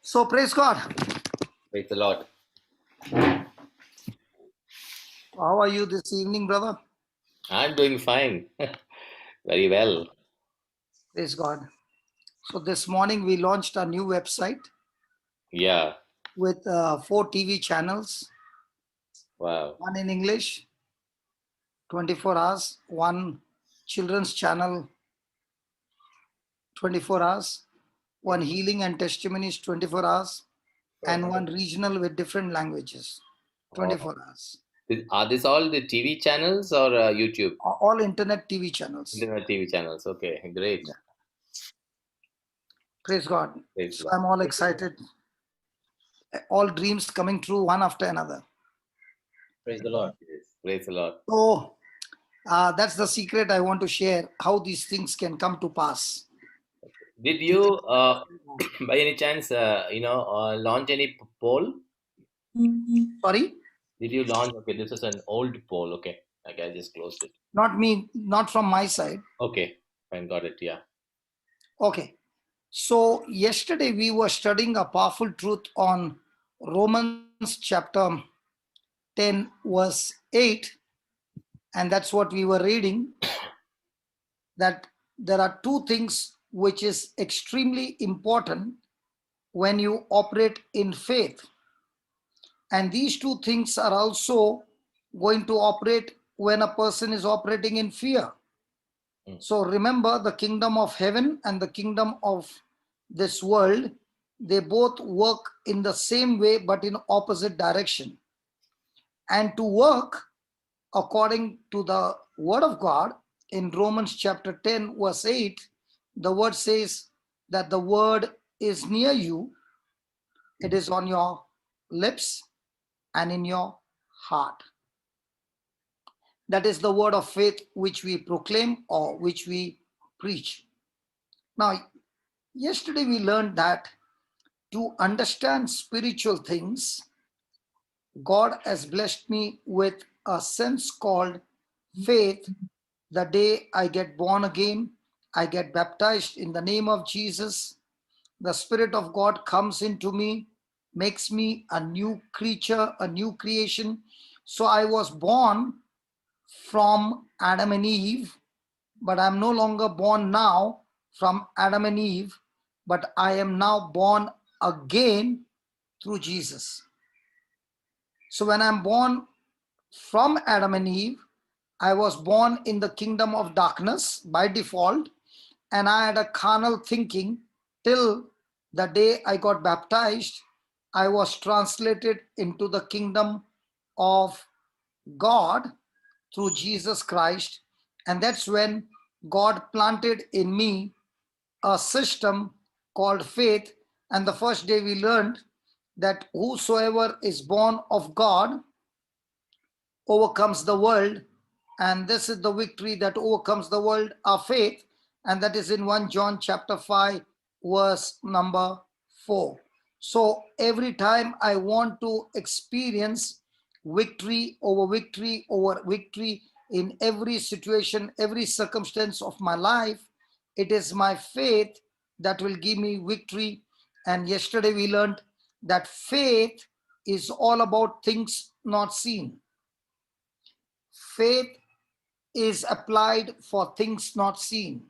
So praise God. Praise the Lord. How are you this evening, brother? I'm doing fine. Very well. Praise God. So this morning we launched a new website Yeah. with 4 TV channels, Wow. one in English, 24 hours, one children's channel, 24 hours, one healing and testimonies, 24 hours, and one regional with different languages, 24 hours. Are these all the TV channels or YouTube? All internet TV channels. Internet TV channels. Okay, great. Yeah. Praise God. Praise So the Lord. I'm all excited. All dreams coming true one after another. Praise the Lord. Yes. Praise the Lord. So that's the secret I want to share, how these things can come to pass. Did you, by any chance, launch any poll? Sorry? Did you launch? Okay, this is an old poll. Okay, I just closed it. Not me, not from my side. Okay, fine, got it. Yeah. Okay. So yesterday we were studying a powerful truth on Romans chapter 10, verse 8. And that's what we were reading, that there are two things which is extremely important when you operate in faith. And these two things are also going to operate when a person is operating in fear. So remember, the kingdom of heaven and the kingdom of this world, they both work in the same way but in opposite direction. And to work according to the word of God, in Romans chapter 10 verse 8, the word says that the word is near you, it is on your lips and in your heart. That is the word of faith which we proclaim or which we preach. Now, yesterday we learned that to understand spiritual things, God has blessed me with a sense called faith. The day I get born again, I get baptized in the name of Jesus. The Spirit of God comes into me, makes me a new creature, a new creation. So I was born from Adam and Eve, but I'm no longer born now from Adam and Eve, but I am now born again through Jesus. So when I'm born from Adam and Eve, I was born in the kingdom of darkness by default, and I had a carnal thinking till the day I got baptized. I was translated into the kingdom of God through Jesus Christ, and that's when God planted in me a system called faith. And the first day we learned that whosoever is born of God overcomes the world, and this is the victory that overcomes the world, our faith, and that is in 1 John chapter 5 verse number 4. So every time I want to experience victory over victory over victory in every situation, every circumstance of my life, it is my faith that will give me victory. And yesterday we learned that faith is all about things not seen. Faith is applied for things not seen.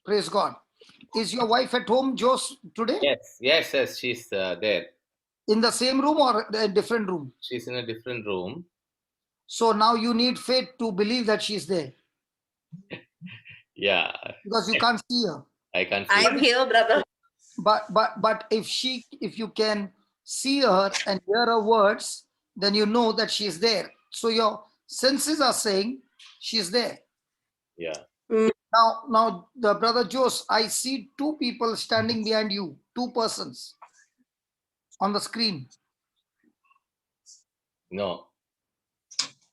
Praise God. Is your wife at home, Jose, today? Yes. She's there. In the same room or a different room? She's in a different room. So now you need faith to believe that she's there. Yeah. Because you can't see her. I can't see. I'm here, brother. But if you can see her and hear her words, then you know that she is there. So your senses are saying she's there. Yeah. Now the brother Jose, I see two people standing behind you, two persons on the screen. No.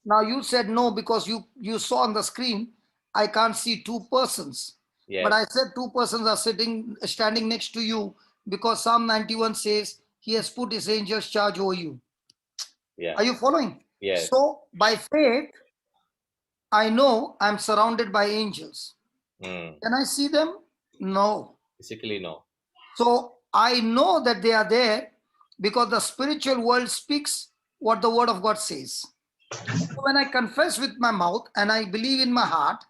Now you said no because you saw on the screen, I can't see two persons. Yes. But I said two persons are standing next to you because Psalm 91 says he has put his angels charge over you. Yeah. Are you following? Yes. So by faith, I know I'm surrounded by angels. Can I see them? No. Physically, no. So I know that they are there because the spiritual world speaks what the word of God says. So when I confess with my mouth and I believe in my heart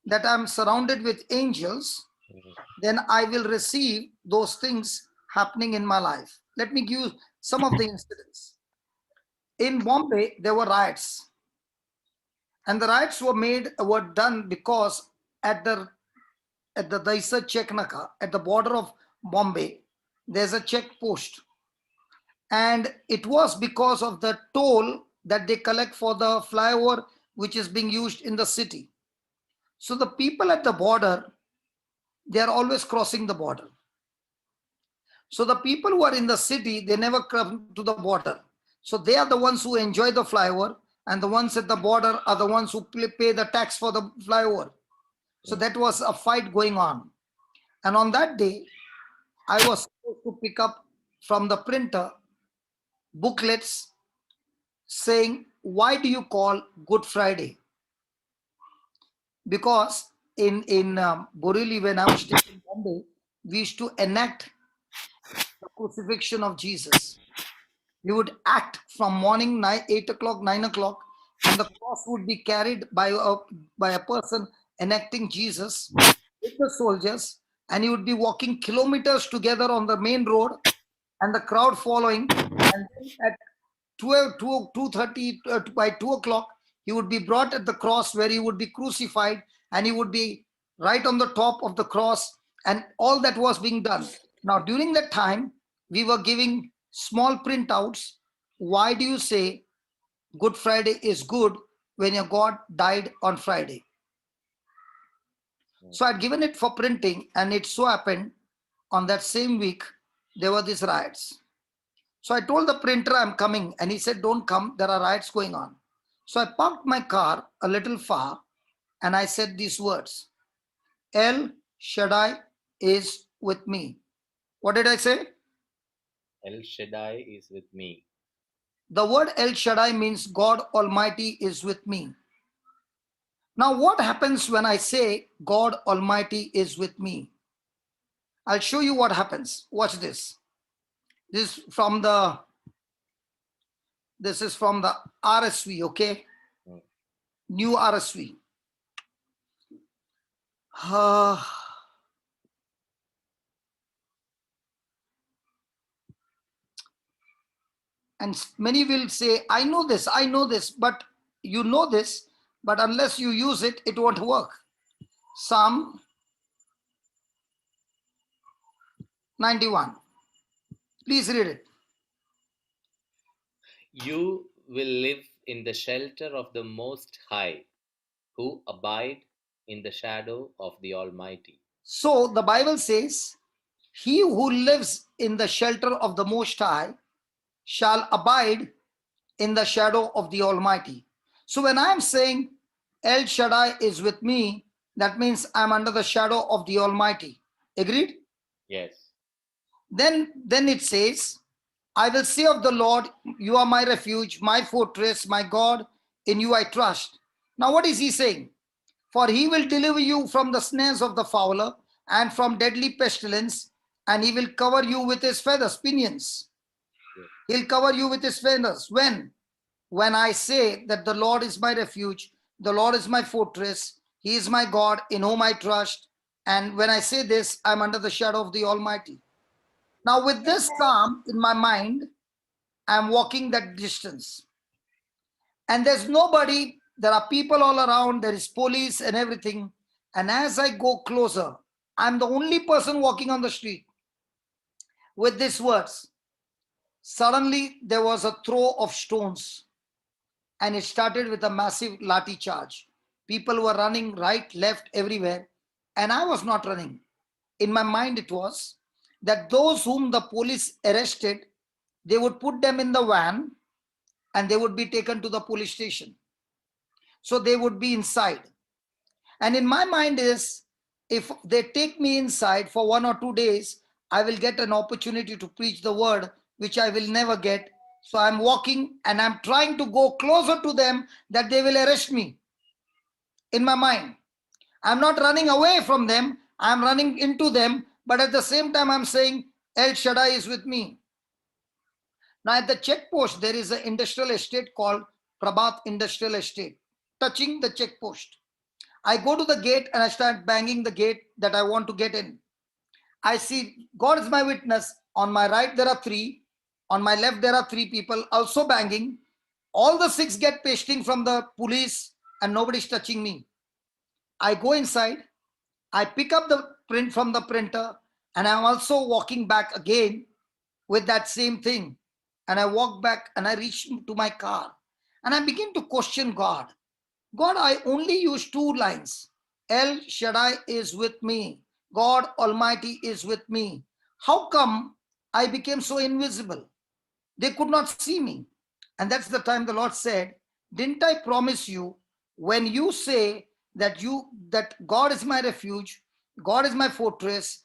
that I'm surrounded with angels, Mhm. then I will receive those things happening in my life. Let me give you some of the incidents. In Bombay, there were riots, and the riots were done because at the Daisa Cheknaka, at the border of Bombay, there's a check post, and it was because of the toll that they collect for the flyover which is being used in the city. So the people at the border, they are always crossing the border. So the people who are in the city, they never come to the border. So they are the ones who enjoy the flyover, and the ones at the border are the ones who pay the tax for the flyover. So that was a fight going on. And on that day, I was supposed to pick up from the printer booklets saying, why do you call Good Friday? Because in Borivali, when I was staying in Bombay, we used to enact the crucifixion of Jesus. We would act from morning 8 o'clock, 9 o'clock, and the cross would be carried by a person enacting Jesus with the soldiers, and he would be walking kilometers together on the main road, and the crowd following. And then at 2:30, by 2 o'clock, he would be brought at the cross where he would be crucified, and he would be right on the top of the cross, and all that was being done. Now, during that time, we were giving small printouts. Why do you say Good Friday is good when your God died on Friday? So I'd given it for printing, and it so happened on that same week there were these riots. So I told the printer I'm coming, and he said, don't come, there are riots going on. So I parked my car a little far, and I said these words, El Shaddai is with me. What did I say? El Shaddai is with me. The word El Shaddai means God Almighty is with me. Now, what happens when I say God Almighty is with me? I'll show you what happens. Watch this. This is from the RSV, okay? Mm. New RSV. Uh, and many will say, I know this, but you know this, but unless you use it, it won't work. Psalm 91. Please read it. You will live in the shelter of the Most High, who abide in the shadow of the Almighty. So the Bible says, he who lives in the shelter of the Most High shall abide in the shadow of the Almighty. So when I'm saying El Shaddai is with me, that means I'm under the shadow of the Almighty. Agreed? Yes. Then it says, I will say of the Lord, you are my refuge, my fortress, my God, in you I trust. Now what is he saying? For he will deliver you from the snares of the fowler and from deadly pestilence, and he will cover you with his feathers, pinions. Yes. He'll cover you with his feathers. When? When I say that the Lord is my refuge, the Lord is my fortress, he is my God in whom I trust. And when I say this, I'm under the shadow of the Almighty. Now, with this psalm in my mind, I'm walking that distance. And there's nobody, there are people all around, there is police and everything. And as I go closer, I'm the only person walking on the street with these words. Suddenly, there was a throw of stones, and it started with a massive lathi charge. People were running right, left, everywhere, and I was not running. In my mind, it was that those whom the police arrested, they would put them in the van and they would be taken to the police station. So they would be inside. And in my mind is, if they take me inside for 1 or 2 days, I will get an opportunity to preach the word, which I will never get. So I'm walking and I'm trying to go closer to them that they will arrest me in my mind. I'm not running away from them, I'm running into them, but at the same time, I'm saying, El Shaddai is with me. Now at the check post, there is an industrial estate called Prabhat Industrial Estate. Touching the check post, I go to the gate and I start banging the gate that I want to get in. I see, God is my witness. On my right, there are three. On my left, there are three people also banging. All the six get pasting from the police and nobody's touching me. I go inside. I pick up the print from the printer and I'm also walking back again with that same thing. And I walk back and I reach to my car and I begin to question God. God, I only use two lines. El Shaddai is with me. God Almighty is with me. How come I became so invisible? They could not see me. And that's the time the Lord said, didn't I promise you when you say that God is my refuge, God is my fortress,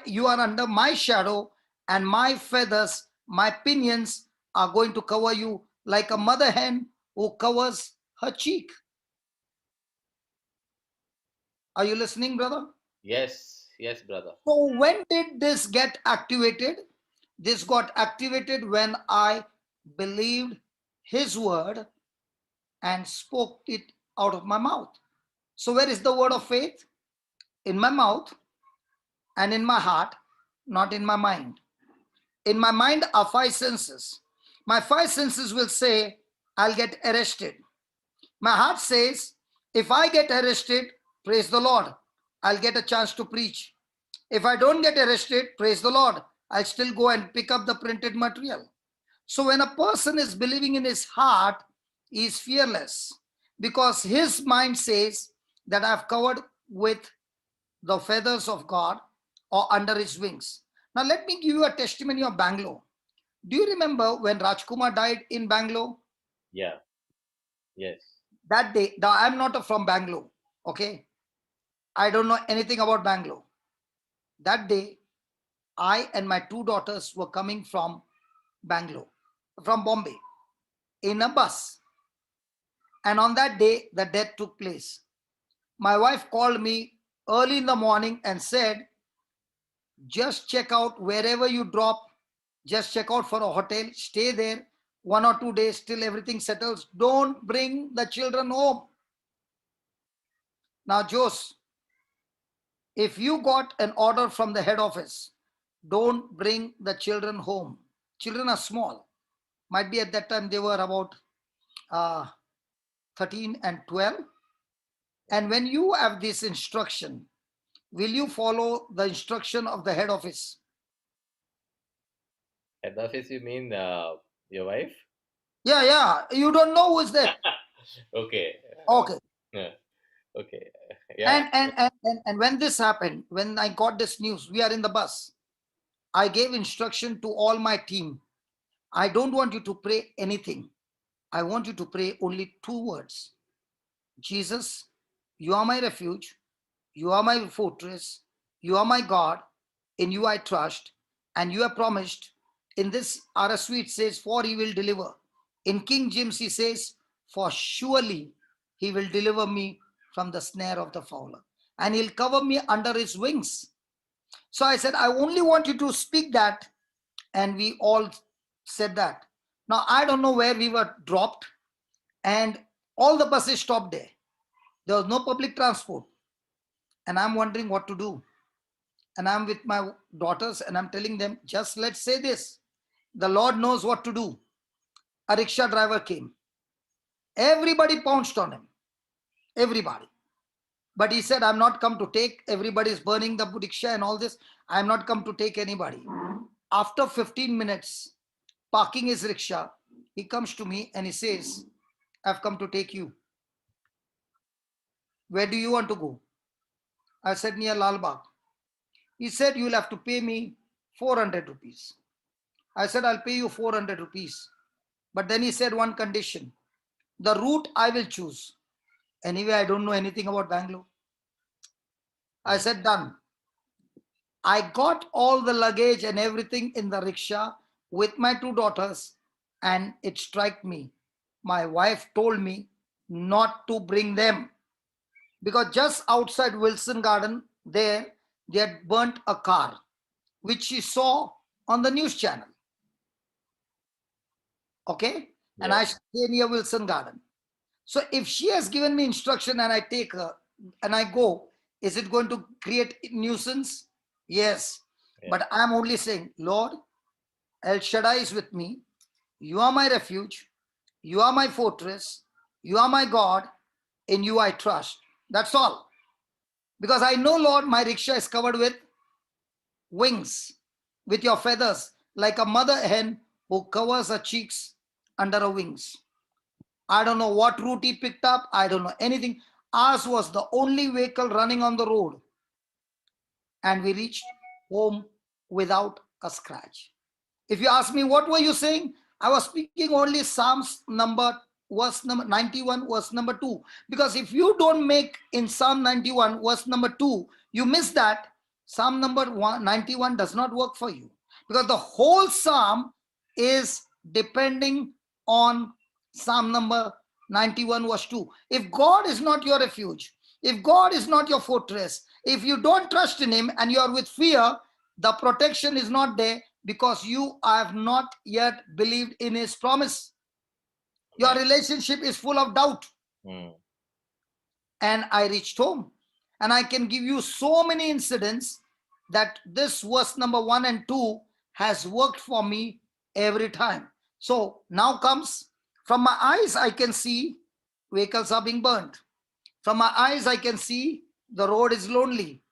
you are under my shadow, and my feathers, my pinions are going to cover you like a mother hen who covers her cheek. Are you listening, brother? Yes, yes, brother. So when did this get activated? This got activated when I believed his word and spoke it out of my mouth. So where is the word of faith? In my mouth and in my heart, not in my mind. In my mind are five senses. My five senses will say, I'll get arrested. My heart says, if I get arrested, praise the Lord, I'll get a chance to preach. If I don't get arrested, praise the Lord, I'll still go and pick up the printed material. So when a person is believing in his heart, he is fearless because his mind says that I've covered with the feathers of God or under his wings. Now let me give you a testimony of Bangalore. Do you remember when Rajkumar died in Bangalore? Yeah, yes. That day, now I'm not from Bangalore, okay? I don't know anything about Bangalore. That day, I and my two daughters were coming from Bangalore, from Bombay, in a bus. And on that day, the death took place. My wife called me early in the morning and said, just check out wherever you drop, just check out for a hotel, stay there 1 or 2 days till everything settles. Don't bring the children home. Now, Jose, if you got an order from the head office, don't bring the children home. Children are small. Might be at that time they were about uh, 13 and 12. And when you have this instruction, will you follow the instruction of the head office? Head office, you mean your wife? Yeah, yeah. You don't know who is that. Okay. Okay. Yeah, okay. Yeah. And when this happened, when I got this news, we are in the bus. I gave instruction to all my team. I don't want you to pray anything. I want you to pray only two words. Jesus, you are my refuge. You are my fortress. You are my God. In you I trust. And you have promised. In this RSV it says, for he will deliver. In King James he says, for surely he will deliver me from the snare of the fowler. And he'll cover me under his wings. So I said, I only want you to speak that. And we all said that. Now I don't know where we were dropped. And all the buses stopped there. There was no public transport. And I'm wondering what to do. And I'm with my daughters and I'm telling them, just let's say this. The Lord knows what to do. A rickshaw driver came. Everybody pounced on him. Everybody. But he said, I'm not come to take. Everybody is burning the rickshaw and all this. I'm not come to take anybody. After 15 minutes, parking his rickshaw, he comes to me and he says, I've come to take you. Where do you want to go? I said, near Lal Bagh. He said, you'll have to pay me 400 rupees. I said, I'll pay you 400 rupees. But then he said one condition. The route I will choose. Anyway, I don't know anything about Bangalore. I said, done. I got all the luggage and everything in the rickshaw with my two daughters, and it struck me. My wife told me not to bring them because just outside Wilson Garden, there they had burnt a car. which she saw on the news channel. Okay? And I Yes. stay near Wilson Garden. So if she has given me instruction and I take her and I go, is it going to create nuisance? Yes. Yeah. But I'm only saying, Lord, El Shaddai is with me. You are my refuge. You are my fortress. You are my God. In you I trust. That's all. Because I know, Lord, my rickshaw is covered with wings, with your feathers, like a mother hen who covers her cheeks under her wings. I don't know what route he picked up. I don't know anything. Ours was the only vehicle running on the road, and we reached home without a scratch. If you ask me, what were you saying? I was speaking only Psalms verse number 91, verse number 2. Because if you don't make in Psalm 91, verse number 2, you miss that. Psalm number 91 does not work for you. Because the whole Psalm is depending on Psalm number 91, verse 2. If God is not your refuge, if God is not your fortress, if you don't trust in Him and you are with fear, the protection is not there because you have not yet believed in His promise. Your Amen. relationship is full of doubt. Mm. And I reached home. And I can give you so many incidents that this verse number 1 and 2 has worked for me every time. So now comes, from my eyes, I can see vehicles are being burned. From my eyes, I can see the road is lonely.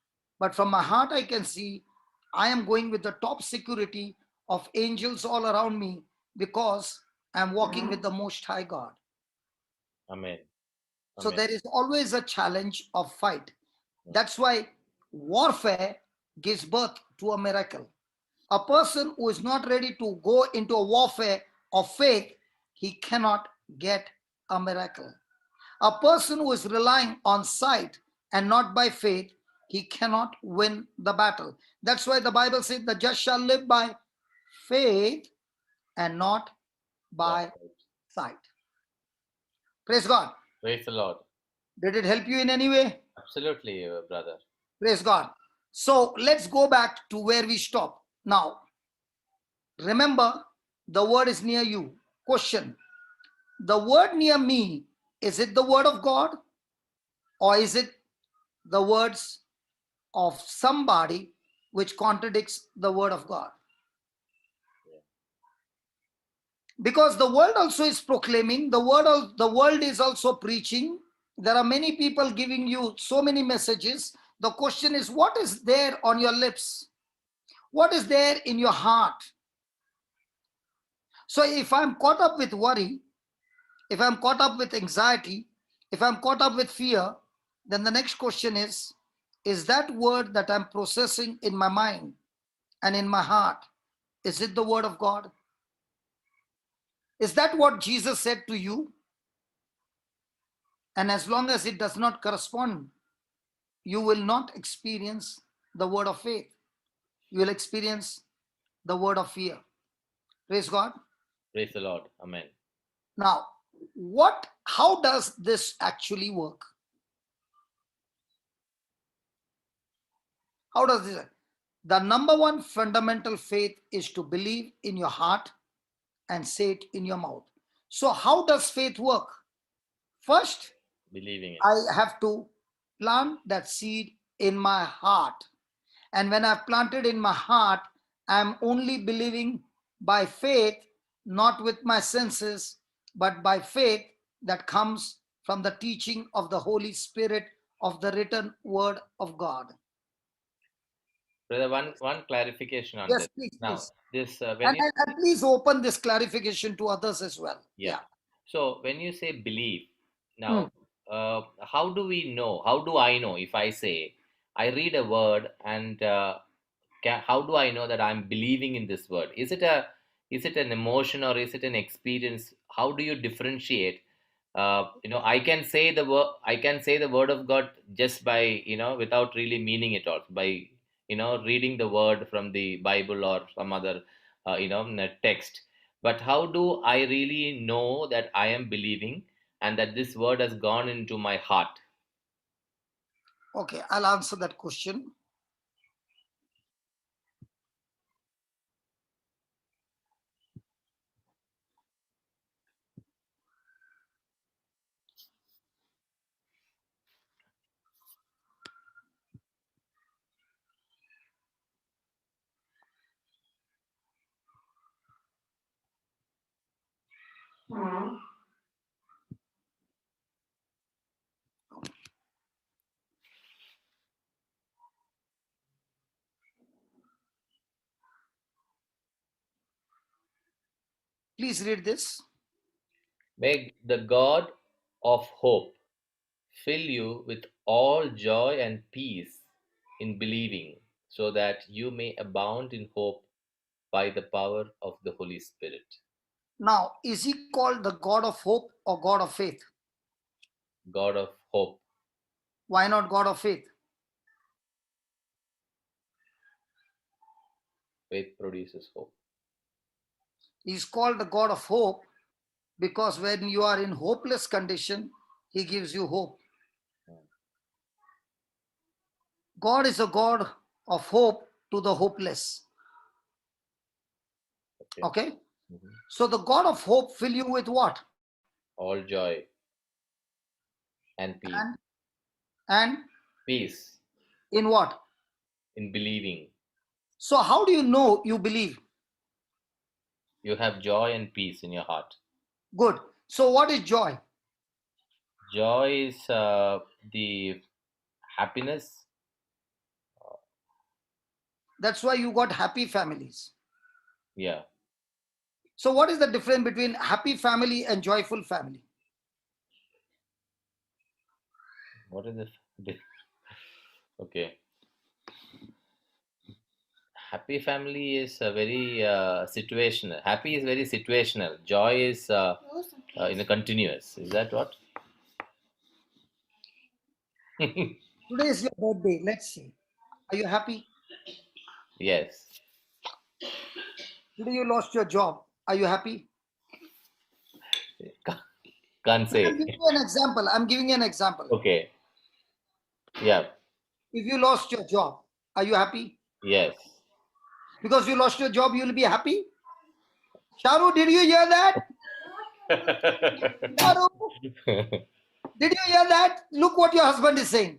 But from my heart, I can see I am going with the top security of angels all around me because I'm walking with the Most High God. Amen. So Amen. there is always a challenge of fight. Mm. That's why warfare gives birth to a miracle. A person who is not ready to go into a warfare of faith, he cannot get a miracle. A person who is relying on sight and not by faith, he cannot win the battle. That's why the Bible says the just shall live by faith and not By by faith. sight. Praise God. Praise the Lord. Did it help you in any way? Absolutely, brother. Praise God. So let's go back to where we stopped. Now, remember, the word is near you. Question: the word near me, is it the word of God or is it the words of somebody which contradicts the word of God? Yeah. Because the world also is proclaiming, the world is also preaching. There are many people giving you so many messages. The question is, what is there on your lips? What is there in your heart? So if I'm caught up with worry, if I'm caught up with anxiety, if I'm caught up with fear, then the next question is that word that I'm processing in my mind and in my heart, is it the word of God? Is that what Jesus said to you? And as long as it does not correspond, you will not experience the word of faith. You will experience the word of fear. Praise God. Praise the Lord. Amen. Now, how does this actually work? How does this? The number one fundamental faith is to believe in your heart and say it in your mouth. So, how does faith work? First, Believing it. I have to plant that seed in my heart. And when I've planted in my heart, I'm only believing by faith, not with my senses, but by faith that comes from the teaching of the Holy Spirit of the written word of God. Brother, one clarification on Yes, this. please, Now, please. this when And, you and, and please open this clarification to others as well. yeah. Yeah. So when you say believe, Hmm. now, how do we know? How do I know if I say I read a word and how do I know that I'm believing in this word? Is it an emotion or is it an experience? How do you differentiate? I can say the word. I can say the word of God just by without really meaning it, also by reading the word from the Bible or some other text. But how do I really know that I am believing and that this word has gone into my heart? Okay, I'll answer that question. Please read this. May the God of hope fill you with all joy and peace in believing, so that you may abound in hope by the power of the Holy Spirit. Now, is he called the God of hope or God of faith? God of hope. Why not God of faith? Faith produces hope. He's called the God of hope because when you are in hopeless condition, he gives you hope. God is a God of hope to the hopeless. Okay? Mhm. So the God of hope fill you with what? All joy and peace. And Peace in what? in believing. So how do you know you believe? You have joy and peace in your heart. Good. So what is joy? Joy is the happiness. That's why you got happy families. Yeah. So what is the difference between happy family and joyful family? What is it? Okay. Happy family is very situational. Happy is very situational. Joy is in a continuous. Is that what? Today is your birthday. Let's see. Are you happy? Yes. Today you lost your job. Are you happy? Can't I'm say. giving you an example. I'm giving you an example. Okay. Yeah. If you lost your job, are you happy? Yes. Because you lost your job, you'll be happy? Sharu, did you hear that? Sharu, did you hear that? Look what your husband is saying.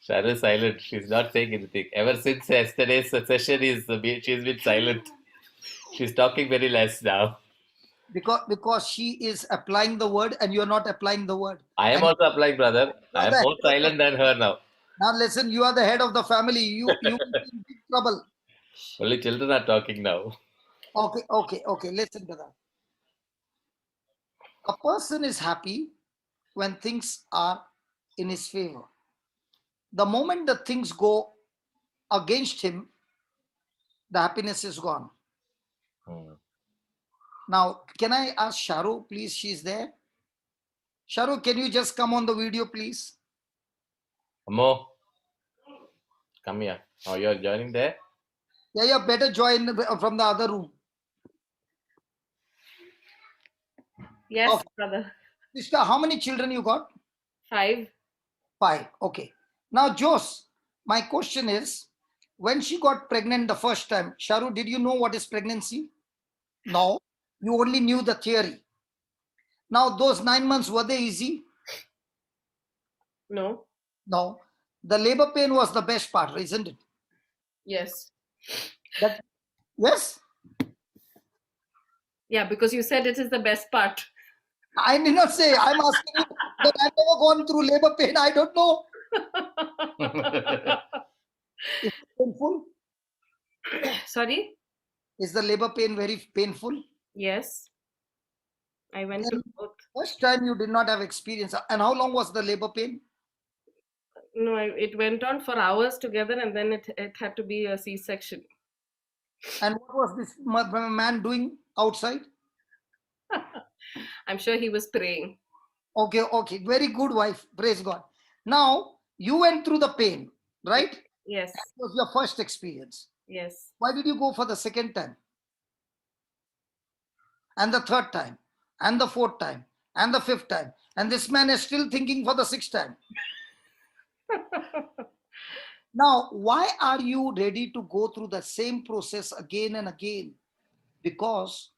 Sharu is silent. She's not saying anything. Ever since yesterday's session, she's been silent. She's talking very less now. Because she is applying the word and you're not applying the word. I am And also applying, brother. you I are am the more head of silent than her now. now listen, you are the head of the family. You will be in big trouble. Only children are talking now. Okay. Listen to that. A person is happy when things are in his favor. The moment the things go against him, the happiness is gone. Hmm. Now, can I ask Sharu, please? She's there. Sharu, can you just come on the video, please? Amo, come here. Oh, you're joining there? Yeah, better join from the other room. Yes, Okay. brother. Sister, how many children you got? 5. 5. Okay. Now, Jos, my question is, when she got pregnant the first time, Sharu, did you know what is pregnancy? No. You only knew the theory. Now, those 9 months, were they easy? No. No. The labor pain was the best part, isn't it? Yes. Yes? Yeah, because you said it is the best part. I did not say. I'm asking you that I've never gone through labor pain. I don't know. Is it painful? Sorry? Is the labor pain very painful? Yes. I went to Then both. first time you did not have experience. And how long was the labor pain? No, it went on for hours together and then it had to be a C-section. And what was this man doing outside? I'm sure he was praying. Okay. Very good wife. Praise God. Now, you went through the pain, right? Yes. That was your first experience. Yes. Why did you go for the second time? And the third time? And the fourth time? And the fifth time? And this man is still thinking for the sixth time. Now, why are you ready to go through the same process again and again? Because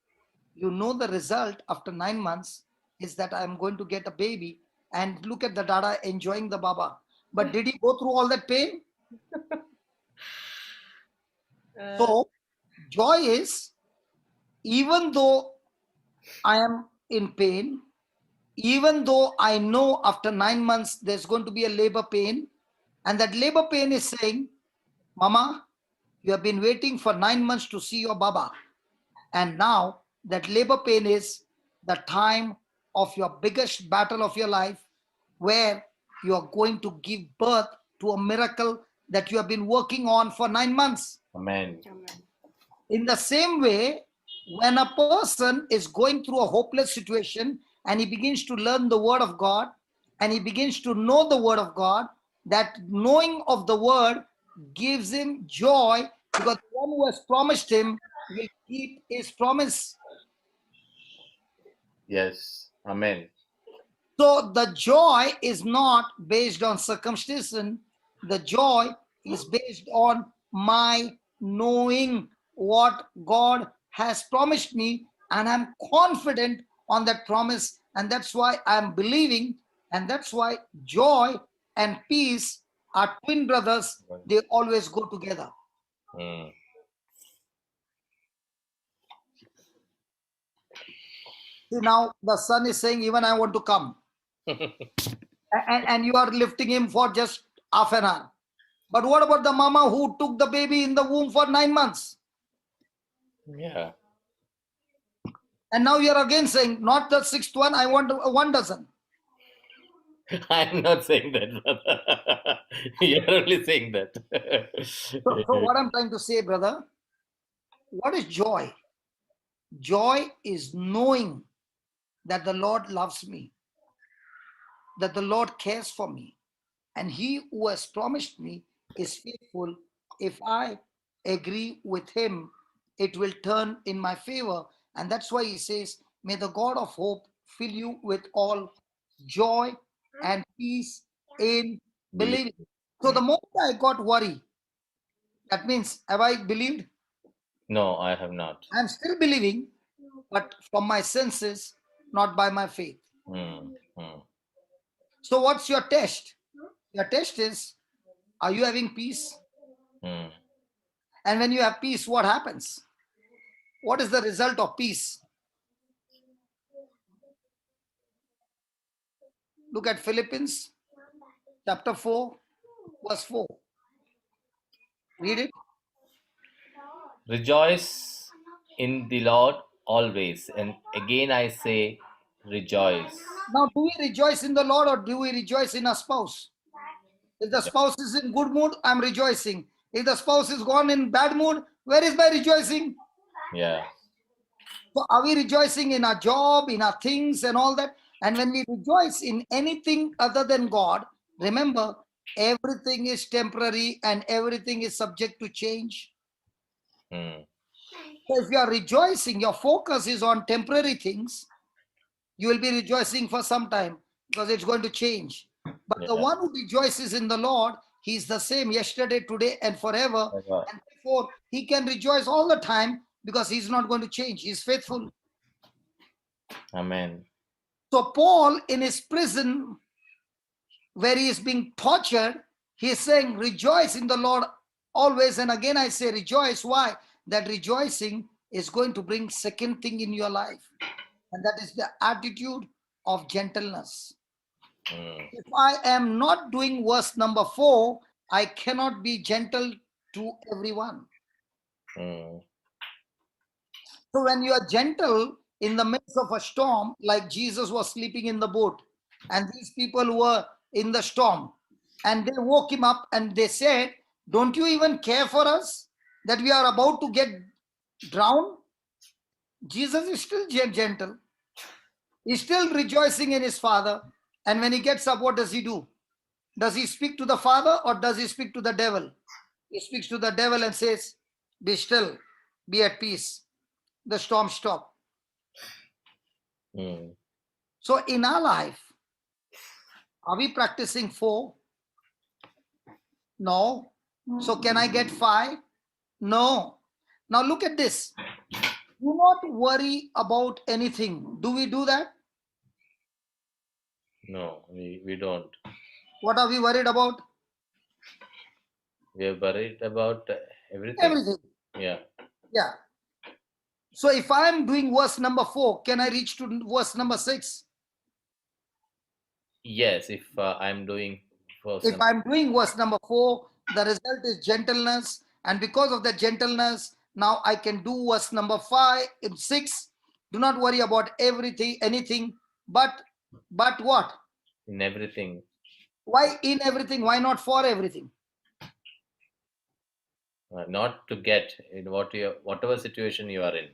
you know the result after 9 months is that I'm going to get a baby and look at the dada enjoying the baba. But did he go through all that pain? So, joy is even though I am in pain, even though I know after 9 months there's going to be a labor pain, and that labor pain is saying, Mama, you have been waiting for 9 months to see your Baba. And now that labor pain is the time of your biggest battle of your life, where you are going to give birth to a miracle that you have been working on for 9 months. Amen. In the same way, when a person is going through a hopeless situation and he begins to learn the word of God and he begins to know the word of God, that knowing of the word gives him joy, because the one who has promised him will keep his promise. Yes. Amen. So the joy is not based on circumstance. The joy is based on my knowing what God has promised me, and I'm confident on that promise, and that's why I'm believing, and that's why joy and peace are twin brothers. They always go together. Mm. See, now the son is saying, even I want to come. And you are lifting him for just half an hour. But what about the mama who took the baby in the womb for 9 months? Yeah. And now you're again saying, not the sixth one, I want 1 dozen. I'm not saying that, brother. You're only saying that. So what I'm trying to say, brother, what is joy? Joy is knowing that the Lord loves me, that the Lord cares for me, and he who has promised me is faithful. If I agree with him, it will turn in my favor. And that's why he says, may the God of hope fill you with all joy and peace in Believe. believing. So the moment I got worry, that means, have I believed? No, I have not. I'm still believing, but from my senses, not by my faith. Mm. Mm. So what's your test? Your test is, are you having peace? Mm. And when you have peace, what happens? What is the result of peace? Look at Philippians chapter 4, verse 4. Read it. Rejoice in the Lord always. And again I say, rejoice. Now, do we rejoice in the Lord or do we rejoice in our spouse? If the Yeah. spouse is in good mood, I'm rejoicing. If the spouse is gone in bad mood, where is my rejoicing? Yeah. So are we rejoicing in our job, in our things and all that? And when we rejoice in anything other than God, remember, everything is temporary and everything is subject to change. Mm. So if you are rejoicing, your focus is on temporary things, you will be rejoicing for some time because it's going to change. But the Yeah. one who rejoices in the Lord, he's the same yesterday, today, and forever. And therefore, he can rejoice all the time because he's not going to change. He's faithful. Amen. So, Paul, in his prison, where he is being tortured, he is saying, rejoice in the Lord always. And again, I say rejoice. Why? That rejoicing is going to bring second thing in your life. And that is the attitude of gentleness. Mm. If I am not doing verse number 4, I cannot be gentle to everyone. Mm. So when you are gentle in the midst of a storm, like Jesus was sleeping in the boat, and these people were in the storm, and they woke him up and they said, don't you even care for us that we are about to get drowned? Jesus is still gentle. He's still rejoicing in his Father. And when he gets up, what does he do? Does he speak to the Father or does he speak to the devil? He speaks to the devil and says, be still, be at peace. The storm stop. Mm. So in our life, are we practicing 4? No. So can I get 5? No. Now look at this. Do not worry about anything. Do we do that? No, we don't. What are we worried about? We are worried about everything. Everything. Yeah. Yeah. So if I am doing verse number 4, can I reach to verse number 6? Yes, if I'm doing first If I'm doing verse number 4, the result is gentleness. And because of the gentleness, now I can do verse number 5 in 6. Do not worry about everything, anything, but what? in everything, Why in everything? Why not for everything? not to get in whatever situation you are in.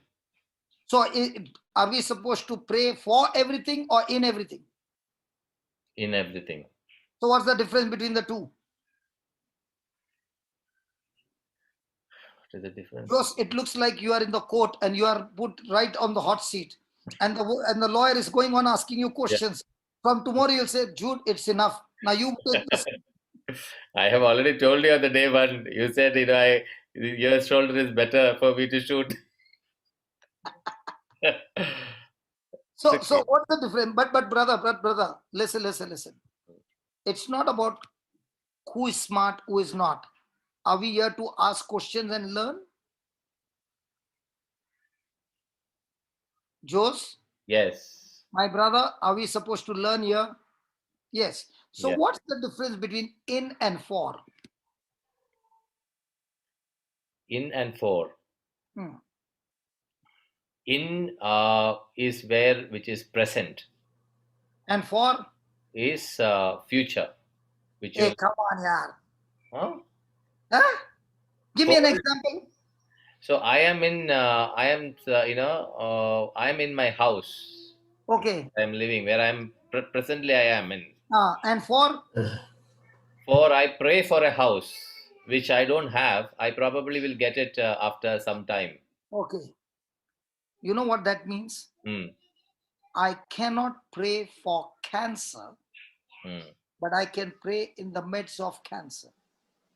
So are we supposed to pray for everything or in everything? In everything. So what's the difference between the two? What is the difference? Because it looks like you are in the court and you are put right on the hot seat, and the lawyer is going on asking you questions. From tomorrow you'll say, Jude, it's enough. Now you take this. I have already told you on the day one. You said, your shoulder is better for me to shoot. So It's okay. what's the difference? But brother, listen. It's not about who is smart, who is not. Are we here to ask questions and learn? Jose, Yes. my brother, are we supposed to learn here? Yes. So Yeah. what's the difference between in and for? In and for. Hmm. In is where which is present. And for? Is future. Which Hey, you come on, yaar. huh? Huh? Give me For an example. So I am in I am in my house. Okay. I am living where I am presently. I am in. And for? For I pray for a house which I don't have. I probably will get it after some time. Okay. You know what that means? Hmm. I cannot pray for cancer, Hmm. but I can pray in the midst of cancer.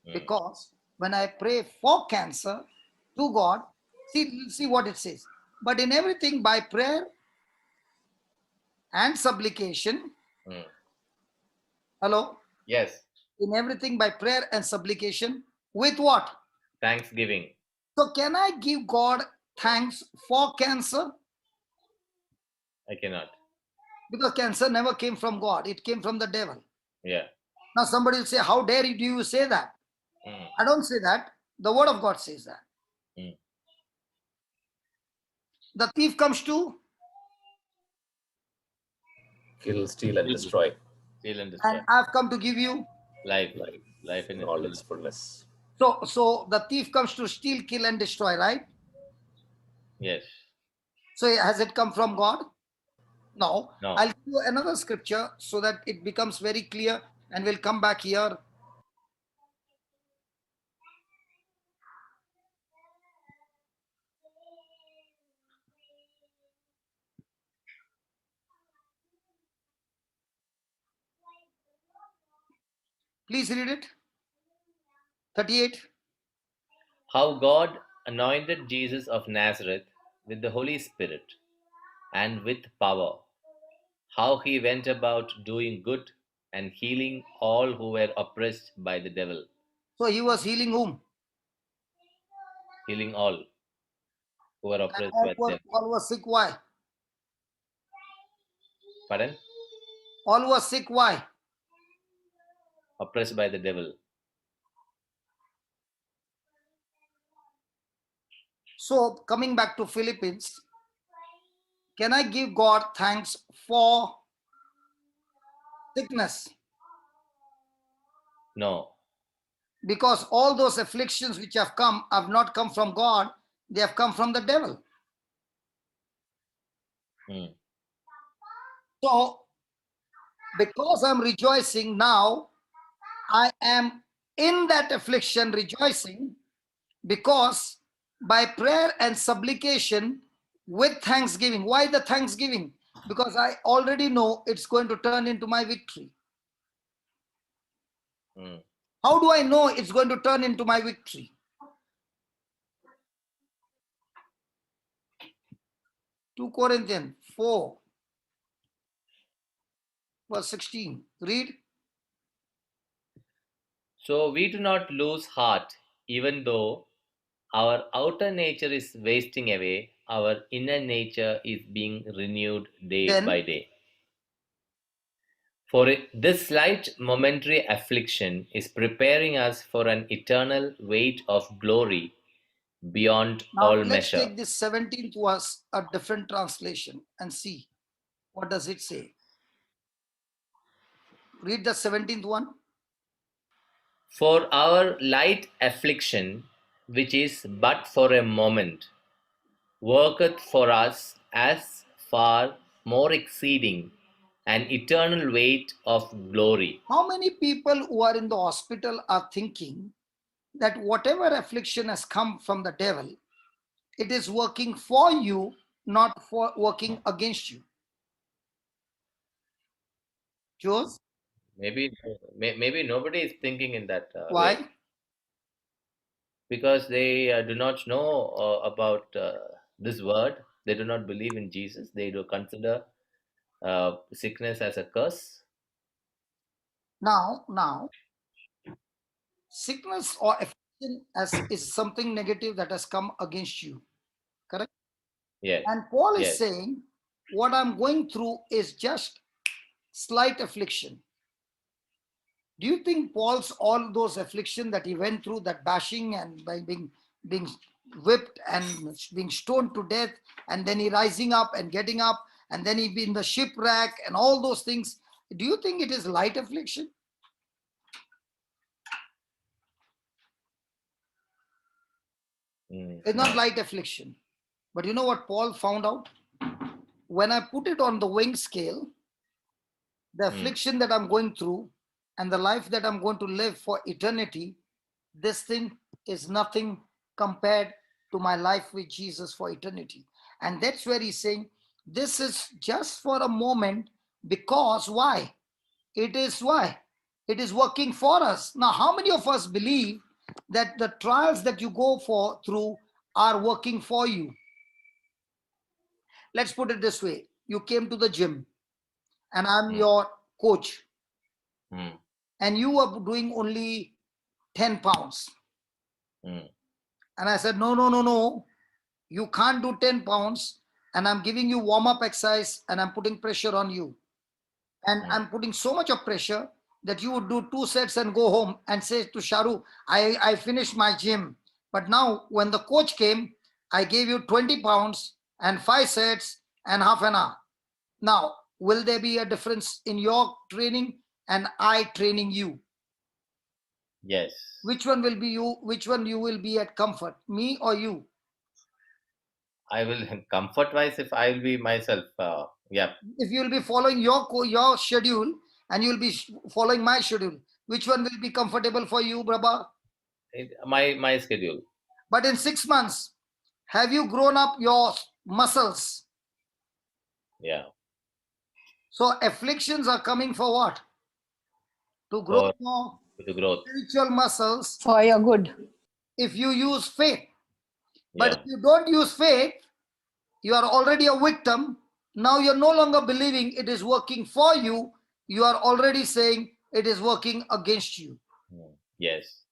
Hmm. Because when I pray for cancer to God, see what it says. But in everything by prayer and supplication, Hmm. hello? Yes. In everything by prayer and supplication, with what? Thanksgiving. So can I give God thanks for cancer? I cannot. Because cancer never came from God, it came from the devil. Yeah. Now somebody will say, how dare you say that? Hmm. I don't say that. The word of God says that. Hmm. The thief comes to Kill, steal, and destroy. Steal and destroy. and I've come to give you. Life. Life in All it. its fullness. So the thief comes to steal, kill, and destroy, right? Yes. So has it come from God? No. No. I'll give you another scripture so that it becomes very clear, and we'll come back here. Please read it. 38. How God anointed Jesus of Nazareth with the Holy Spirit and with power, how he went about doing good and healing all who were oppressed by the devil. So he was healing whom? Healing all who were And oppressed by the devil. all was sick. Why? Pardon? All was sick. Why? Oppressed by the devil. So coming back to Philippines, can I give God thanks for sickness? No. Because all those afflictions which have not come from God, they have come from the devil. Hmm. So because I'm rejoicing now, I am in that affliction rejoicing, because by prayer and supplication with thanksgiving. Why the thanksgiving? Because I already know it's going to turn into my victory. Hmm. How do I know it's going to turn into my victory? 2 Corinthians 4, verse 16. Read. So we do not lose heart, even though our outer nature is wasting away, our inner nature is being renewed day Then by day. For this slight momentary affliction is preparing us for an eternal weight of glory beyond now all let's measure. take this 17th verse, a different translation, and see what does it say. Read the 17th one. For our light affliction, which is but for a moment, worketh for us as far more exceeding an eternal weight of glory. How many people who are in the hospital are thinking that whatever affliction has come from the devil, it is working for you, not for working against you? Jose, Maybe nobody is thinking in that way, why? because they do not know about this word. They do not believe in Jesus. They do consider sickness as a curse. Now, sickness or affliction is something negative that has come against you, correct? Yes, And Paul is yes. saying, what I'm going through is just slight affliction. Do you think Paul's all those affliction that he went through, that bashing and by being whipped and being stoned to death, and then he rising up and getting up, and then he be in the shipwreck and all those things, do you think it is light affliction? It's not No. light affliction. But you know what Paul found out? When I put it on the weighing scale, the affliction that I'm going through and the life that I'm going to live for eternity, this thing is nothing compared to my life with Jesus for eternity. And that's where he's saying, this is just for a moment, because why? It is why? It is working for us. Now, how many of us believe that the trials that you go for through are working for you? Let's put it this way. You came to the gym and I'm Mm, your coach, mm, and you were doing only 10 pounds. mm, And I said, no, no, no, no. You can't do 10 pounds. And I'm giving you warm up exercise and I'm putting pressure on you. And mm. I'm putting so much of pressure that you would do 2 sets and go home and say to Sharu, I finished my gym. But now, when the coach came, I gave you 20 pounds and 5 sets and half an hour. Now, will there be a difference in your training and I training you? Yes. Which one will be you? Which one you will be at comfort, me or you? I will comfort wise if I will be myself. Yeah. If you will be following your schedule and you will be following my schedule, which one will be comfortable for you, Brabha? My schedule. But in 6 months, have you grown up your muscles? Yeah. So afflictions are coming for what? To grow For more the growth. spiritual muscles For your good. if you use faith. But if Yeah. you don't use faith, you are already a victim. Now you're no longer believing it is working for you. You are already saying it is working against you. Yes.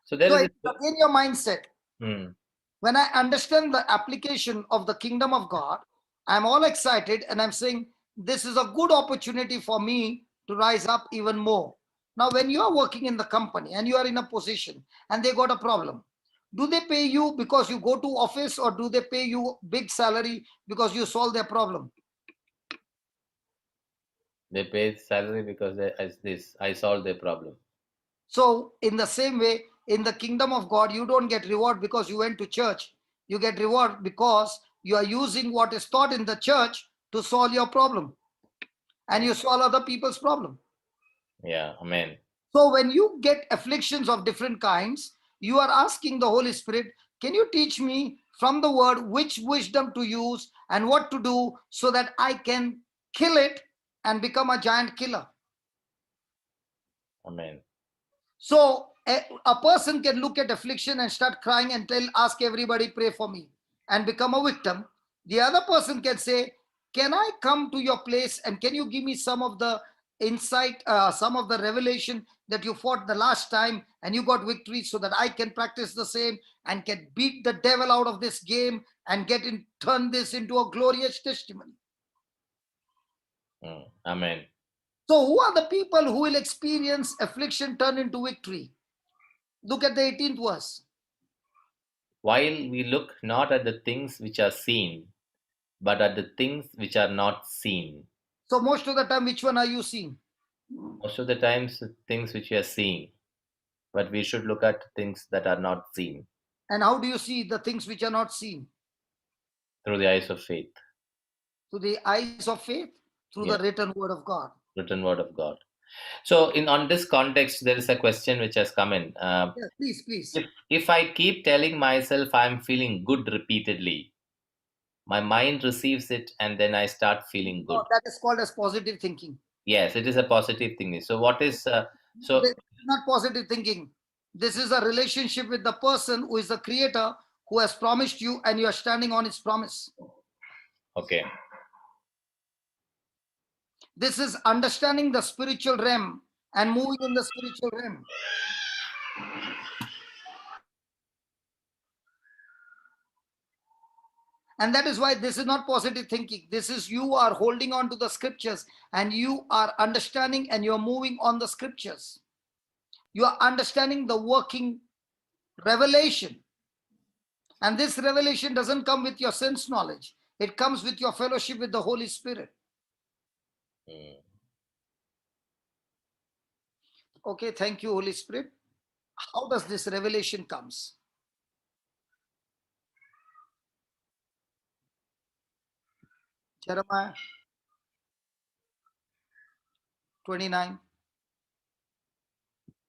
So there So is it's again your mindset. Mm, When I understand the application of the kingdom of God, I'm all excited and I'm saying this is a good opportunity for me to rise up even more. Now, when you are working in the company and you are in a position and they got a problem, do they pay you because you go to office, or do they pay you big salary because you solve their problem? they pay salary because I solved their problem. So, in the same way, in the kingdom of God, you don't get reward because you went to church. You get reward because you are using what is taught in the church to solve your problem, and you solve other people's problem. Yeah. Amen. So, when you get afflictions of different kinds, you are asking the Holy Spirit, can you teach me from the word which wisdom to use and what to do so that I can kill it and become a giant killer? Amen. So a person can look at affliction and start crying and ask everybody, pray for me, and become a victim. The other person can say, can I come to your place and can you give me some of the insight, some of the revelation that you fought the last time and you got victory, so that I can practice the same and can beat the devil out of this game and turn this into a glorious testimony. Amen. So who are the people who will experience affliction turn into victory? Look at the 18th verse. While we look not at the things which are seen, but at the things which are not seen. So most of the time, which one are you seeing? Most of the times, things which we are seeing, but we should look at things that are not seen. And how do you see the things which are not seen? Through the eyes of faith. Through the eyes of faith, through the written word of God. Written word of God. So, on this context, there is a question which has come in. Please. If I keep telling myself I'm feeling good repeatedly, my mind receives it and then I start feeling good. That is called as positive thinking. Yes, it is a positive thing. So what is This is not positive thinking. This is a relationship with the person who is the creator, who has promised you, and you are standing on his promise. Okay. This is understanding the spiritual realm and moving in the spiritual realm. And that is why this is not positive thinking. This is you are holding on to the scriptures and you are understanding and you're moving on the scriptures. You are understanding the working revelation. And this revelation doesn't come with your sense knowledge. It comes with your fellowship with the Holy Spirit. Okay, thank you, Holy Spirit. How does this revelation comes? Jeremiah 29,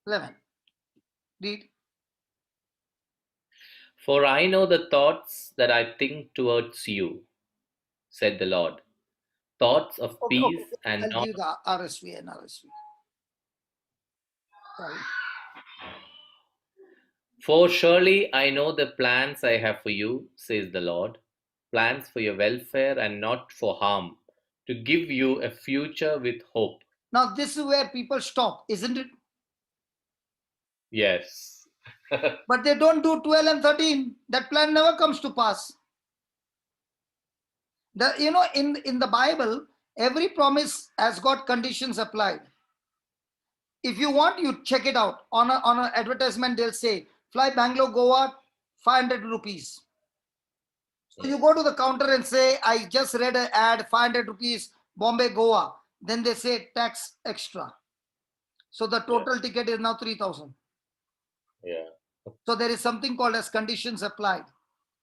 11. Read. For I know the thoughts that I think towards you, said the Lord. Thoughts of peace and I'll not... give the RSV and RSV. Sorry. For surely I know the plans I have for you, says the Lord, plans for your welfare and not for harm, to give you a future with hope. Now this is where people stop, isn't it? Yes. But they don't do 12 and 13. That plan never comes to pass. In the Bible, every promise has got conditions applied. If you want, you check it out. On an advertisement, they'll say, fly Bangalore, Goa, 500 rupees. So you go to the counter and say, I just read an ad, 500 rupees, Bombay, Goa. Then they say tax extra. So the total ticket is now 3,000. Yeah. So there is something called as conditions applied.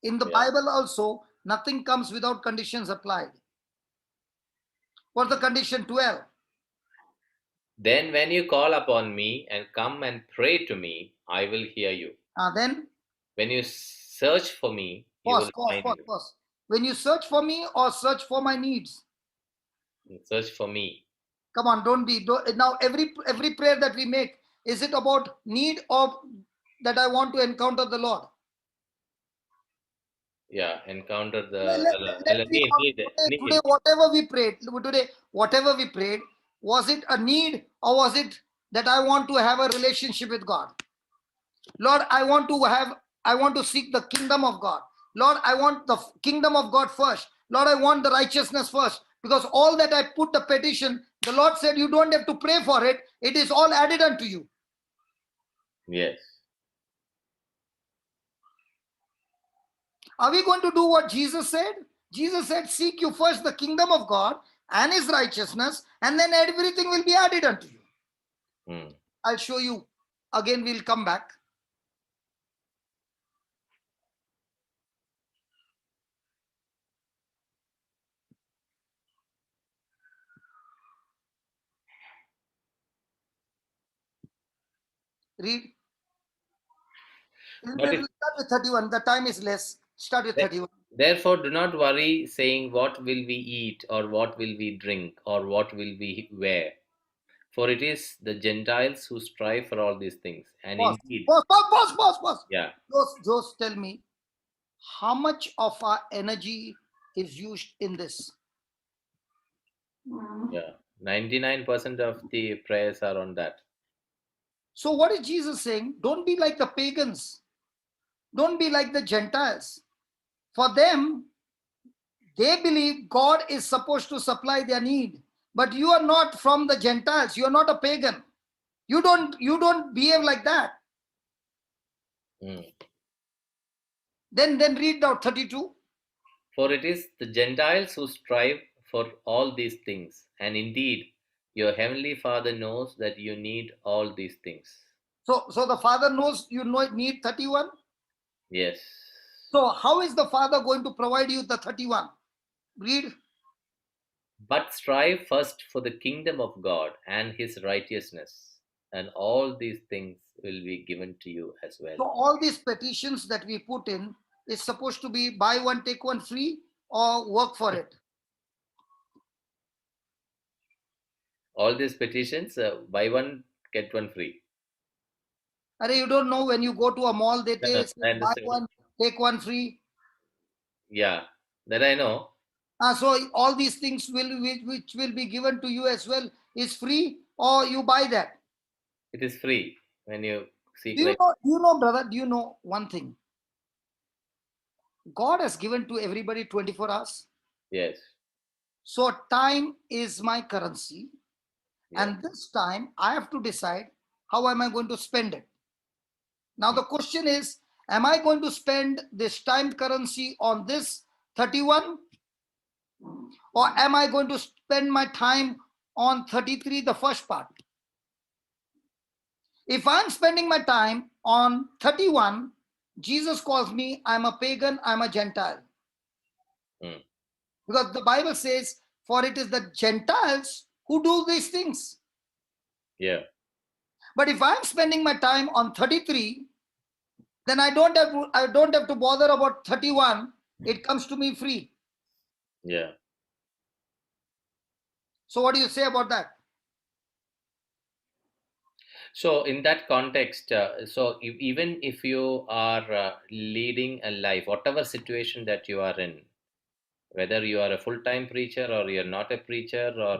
In the Bible also, nothing comes without conditions applied. What's the condition 12? Then when you call upon me and come and pray to me, I will hear you. Then? When you search for me, you will find me. When you search for me or search for my needs? Search for me. Come on, now every prayer that we make, is it about need or that I want to encounter the Lord? Yeah, encounter the need. Today, whatever we prayed, was it a need or was it that I want to have a relationship with God? Lord, I want to seek the kingdom of God. Lord, I want the kingdom of God first. Lord, I want the righteousness first. Because all that I put the petition, the Lord said you don't have to pray for it. It is all added unto you. Yes. Are we going to do what Jesus said? Jesus said, seek you first the kingdom of God and his righteousness, and then everything will be added unto you. I'll show you. Again, we'll come back. Read. We'll start with 31. The time is less. Start with 31. Therefore, do not worry, saying, what will we eat, or what will we drink, or what will we wear? For it is the Gentiles who strive for all these things. And indeed... Pause. Yeah. Just tell me, how much of our energy is used in this? Yeah. 99% of the prayers are on that. So what is Jesus saying? Don't be like the pagans. Don't be like the Gentiles. For them, they believe God is supposed to supply their need. But you are not from the Gentiles. You are not a pagan. You don't behave like that. Mm. Then read out 32. For it is the Gentiles who strive for all these things, and indeed your heavenly Father knows that you need all these things. So the Father knows you need 31. Yes. So how is the Father going to provide you the 31? Read. But strive first for the kingdom of God and his righteousness, and all these things will be given to you as well. So all these petitions that we put in is supposed to be buy one, take one free, or work for it. All these petitions, buy one, get one free. You don't know when you go to a mall, they say I buy understand. one, take one free. Yeah, that I know. So all these things which will be given to you as well is free, or you buy that. It is free when you seek Do like. you know, brother? Do you know one thing? God has given to everybody 24 hours. Yes. So time is my currency. Yeah. And this time I have to decide how am I going to spend it. Now the question is, am I going to spend this time currency on this 31, or am I going to spend my time on 33, the first part? If I'm spending my time on 31, Jesus calls me, I'm a pagan, I'm a Gentile. Mm. Because the Bible says, for it is the Gentiles who do these things. Yeah. But if I'm spending my time on 33, then I don't have to bother about 31. It comes to me free. Yeah. So what do you say about that? So in that context, even if you are leading a life, whatever situation that you are in, whether you are a full-time preacher or you're not a preacher, or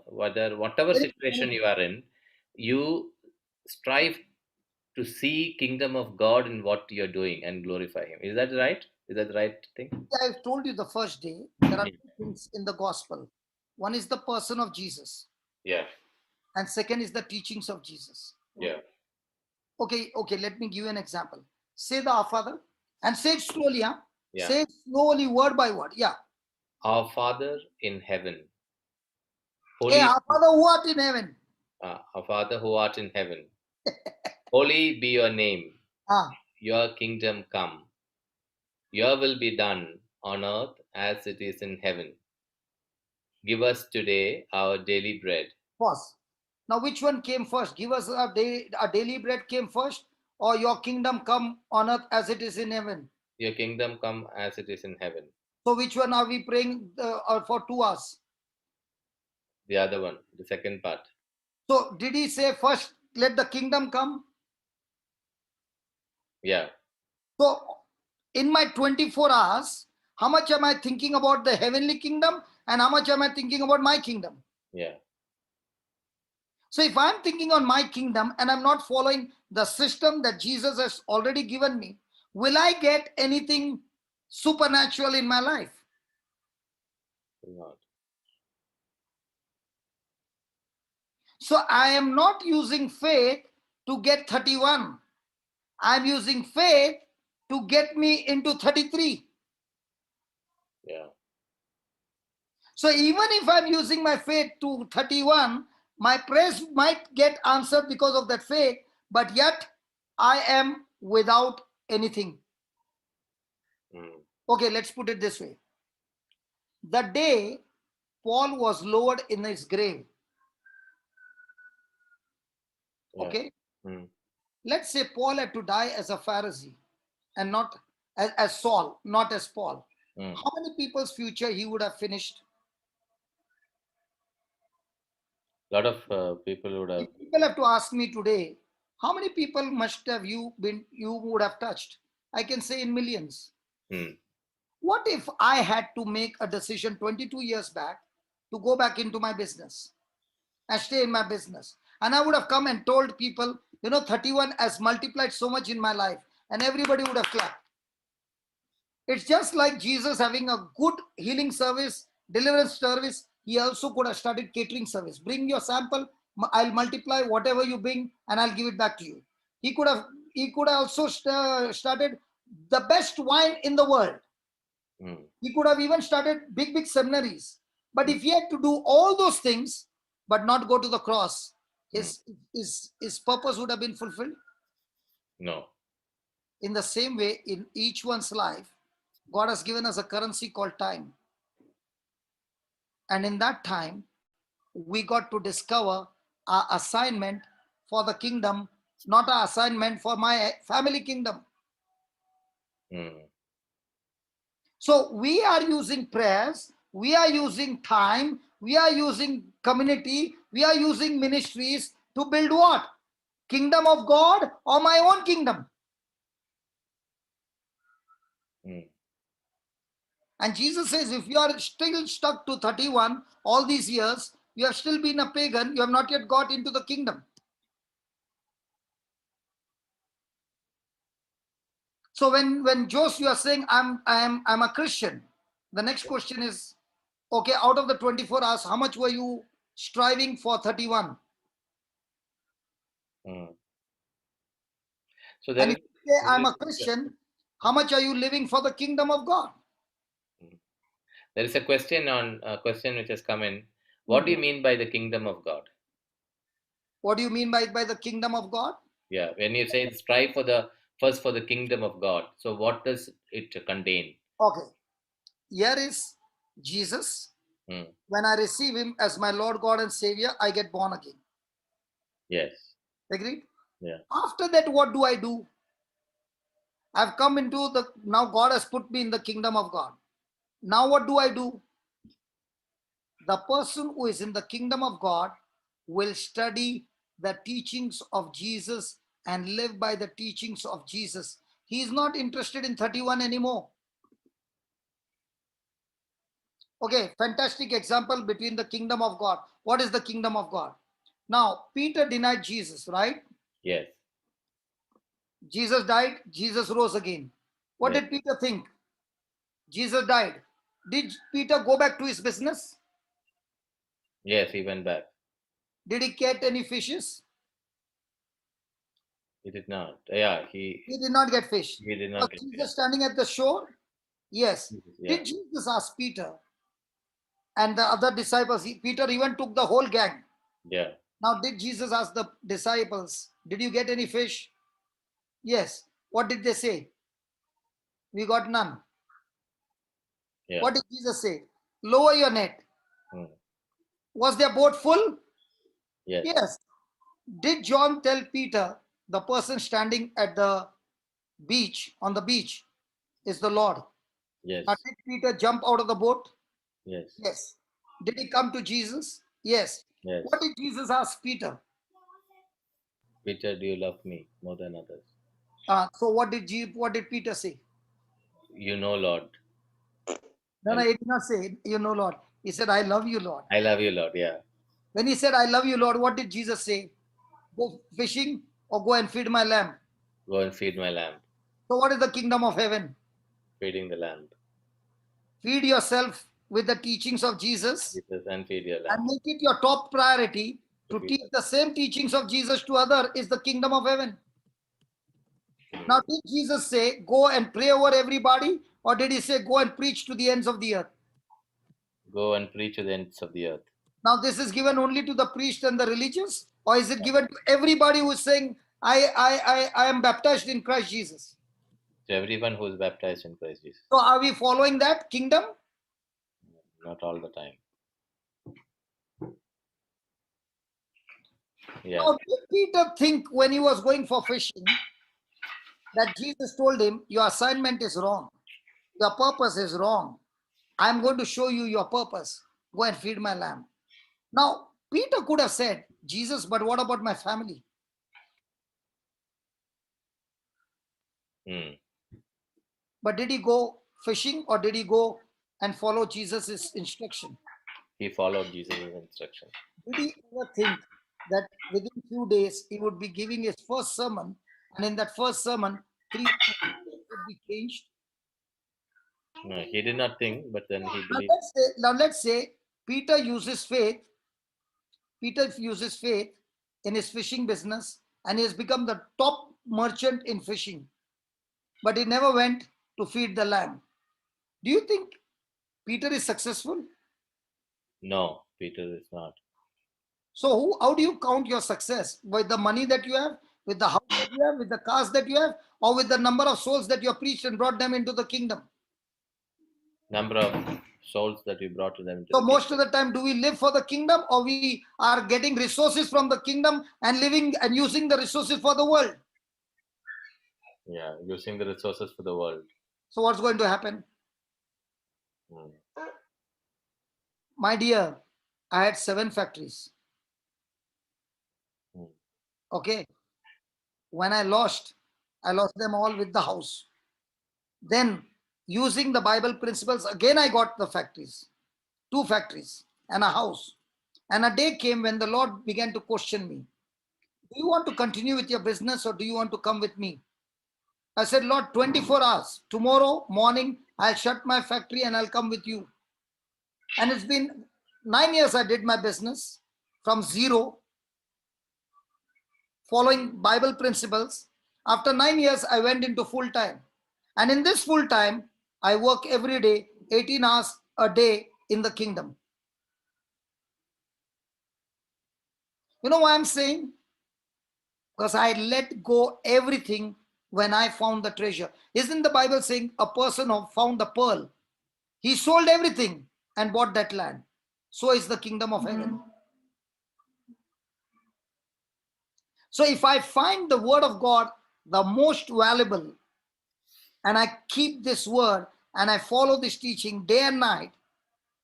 whatever situation you are in, you strive to see kingdom of God in what you're doing and glorify him. Is that right? Is that the right thing? I told you the first day, there are Yeah. two things in the gospel. One is the person of Jesus, Yeah. and second is the teachings of Jesus. Yeah. Okay, let me give you an example. Say the Our Father and say it slowly, huh? Yeah. Say it slowly, word by word. Yeah. Our Father in heaven, Hey, holy, Our Father who art in heaven. our Father who art in heaven, holy be your name. Ah, Your kingdom come. Your will be done on earth as it is in heaven. Give us today our daily bread. pause. Now, which one came first? Give us a daily bread came first, or your kingdom come on earth as it is in heaven? Your kingdom come as it is in heaven. So, which one are we praying for 2 hours? The other one, the second part. So, did he say first, let the kingdom come? Yeah. So, in my 24 hours, how much am I thinking about the heavenly kingdom, and how much am I thinking about my kingdom? Yeah. So, if I'm thinking on my kingdom and I'm not following the system that Jesus has already given me, will I get anything supernatural in my life? Not. So, I am not using faith to get 31. I'm using faith to get me into 33. Yeah. So even if I'm using my faith to 31, my prayers might get answered because of that faith, but yet I am without anything. Mm. Okay, let's put it this way. The day Paul was lowered in his grave, Yeah. okay, Mm. let's say Paul had to die as a Pharisee and not as Saul, not as Paul. Mm. How many people's future he would have finished? A lot of people would have. If people have to ask me today, how many people must have you would have touched? I can say in millions. Mm. What if I had to make a decision 22 years back to go back into my business and stay in my business? And I would have come and told people, 31 has multiplied so much in my life, and everybody would have clapped. It's just like Jesus having a good healing service, deliverance service. He also could have started catering service. Bring your sample, I'll multiply whatever you bring, and I'll give it back to you. He could have. He could have also started the best wine in the world. Mm. He could have even started big seminaries. But Mm. if he had to do all those things, but not go to the cross, Mm. his purpose would have been fulfilled. No. In the same way, in each one's life, God has given us a currency called time. And in that time, we got to discover our assignment for the kingdom, not our assignment for my family kingdom. Mm. So we are using prayers, we are using time, we are using community, we are using ministries to build what? Kingdom of God or my own kingdom? Mm. And Jesus says, if you are still stuck to 31 all these years, you have still been a pagan, you have not yet got into the kingdom. So when Jose, you are saying I'm a Christian, the next question is, okay, out of the 24 hours, how much were you striving for 31? Mm. So And there if is, you say there I'm is a Christian, how much are you living for the kingdom of God? there is a question which has come in. What do you Mhm. mean by the kingdom of God? What do you mean by the kingdom of God? Yeah, when you say strive for the first for the kingdom of God, so what does it contain? Okay, here is Jesus. Mm. When I receive him as my Lord God and Savior, I get born again. Yes. Agreed? Yeah. After that, what do I do? I've come into now God has put me in the kingdom of God. Now what do I do? The person who is in the kingdom of God will study the teachings of Jesus and live by the teachings of Jesus. He is not interested in 31 anymore. Okay, fantastic example between the kingdom of God. What is the kingdom of God? Now, Peter denied Jesus, right? Yes. Jesus died, Jesus rose again. What Yes. did Peter think? Jesus died. Did Peter go back to his business? Yes, he went back. Did he catch any fishes? He did not. Yeah, He did not get fish. he did Was not get Jesus fish. standing at the shore? Yes. Yeah. Did Jesus ask Peter and the other disciples? Peter even took the whole gang. Yeah. Now, did Jesus ask the disciples, did you get any fish? Yes. What did they say? We got none. Yeah. What did Jesus say? Lower your net. Mm. Was their boat full? Yes. Yes. Did John tell Peter, the person standing at the beach, on the beach, is the Lord? Now, Yes. did Peter jump out of the boat? Yes. Yes. Did he come to Jesus? Yes. What Yes. did Jesus ask Peter? Peter, do you love me more than others? So what did Peter say? You know, Lord. No, he did not say, you know, Lord. He said, I love you, Lord. I love you, Lord. Yeah. When he said, I love you, Lord, what did Jesus say? Go fishing or go and feed my lamb. Go and feed my lamb. So, what is the kingdom of heaven? Feeding the lamb. Feed yourself with the teachings of Jesus Jesus and feed your and lamb. make it your top priority To to feed teach the same teachings of Jesus to other is the kingdom of heaven. them. Now, did Jesus say, go and pray over everybody, or did he say, go and preach to the ends of the earth? Go and preach to the ends of the earth. Now, this is given only to the priest and the religious, or is it given to everybody who is saying, I am baptized in Christ Jesus? To everyone who is baptized in Christ Jesus. So, are we following that kingdom? Not all the time. Yeah. Now, did Peter think when he was going for fishing that Jesus told him, your assignment is wrong, your purpose is wrong? I'm going to show you your purpose. Go and feed my lamb. Now, Peter could have said, Jesus, but what about my family? Mm. But did he go fishing or did he go and follow Jesus' instruction? He followed Jesus' instruction. Did he ever think that within few days he would be giving his first sermon, and in that first sermon, 3,000 lives would be changed? No, he did not think, but then he Now believed. let's say Peter uses faith. Peter uses faith in his fishing business, and he has become the top merchant in fishing. But he never went to feed the lamb. Do you think Peter is successful? No, Peter is not. So how do you count your success? With the money that you have, with the house that you have, with the cars that you have, or with the number of souls that you have preached and brought them into the kingdom? Number of souls that you brought to them into So the most of kingdom. the time, do we live for the kingdom, or we are getting resources from the kingdom and living and using the resources for the world? Yeah, using the resources for the world. So what's going to happen? Hmm. My dear, I had 7 factories. Hmm. Okay. When I lost them all with the house. Then, using the Bible principles, again I got the factories, 2 factories and a house. And a day came when the Lord began to question me. Do you want to continue with your business, or do you want to come with me? I said, Lord, 24 hours. Tomorrow morning, I'll shut my factory and I'll come with you. And it's been 9 years I did my business from zero, following Bible principles. After 9 years, I went into full time. And in this full time, I work every day, 18 hours a day in the kingdom. You know why I'm saying? Because I let go everything when I found the treasure. Isn't the Bible saying a person who found the pearl, he sold everything and bought that land? So is the kingdom of heaven. So if I find the word of God the most valuable, and I keep this word and I follow this teaching day and night,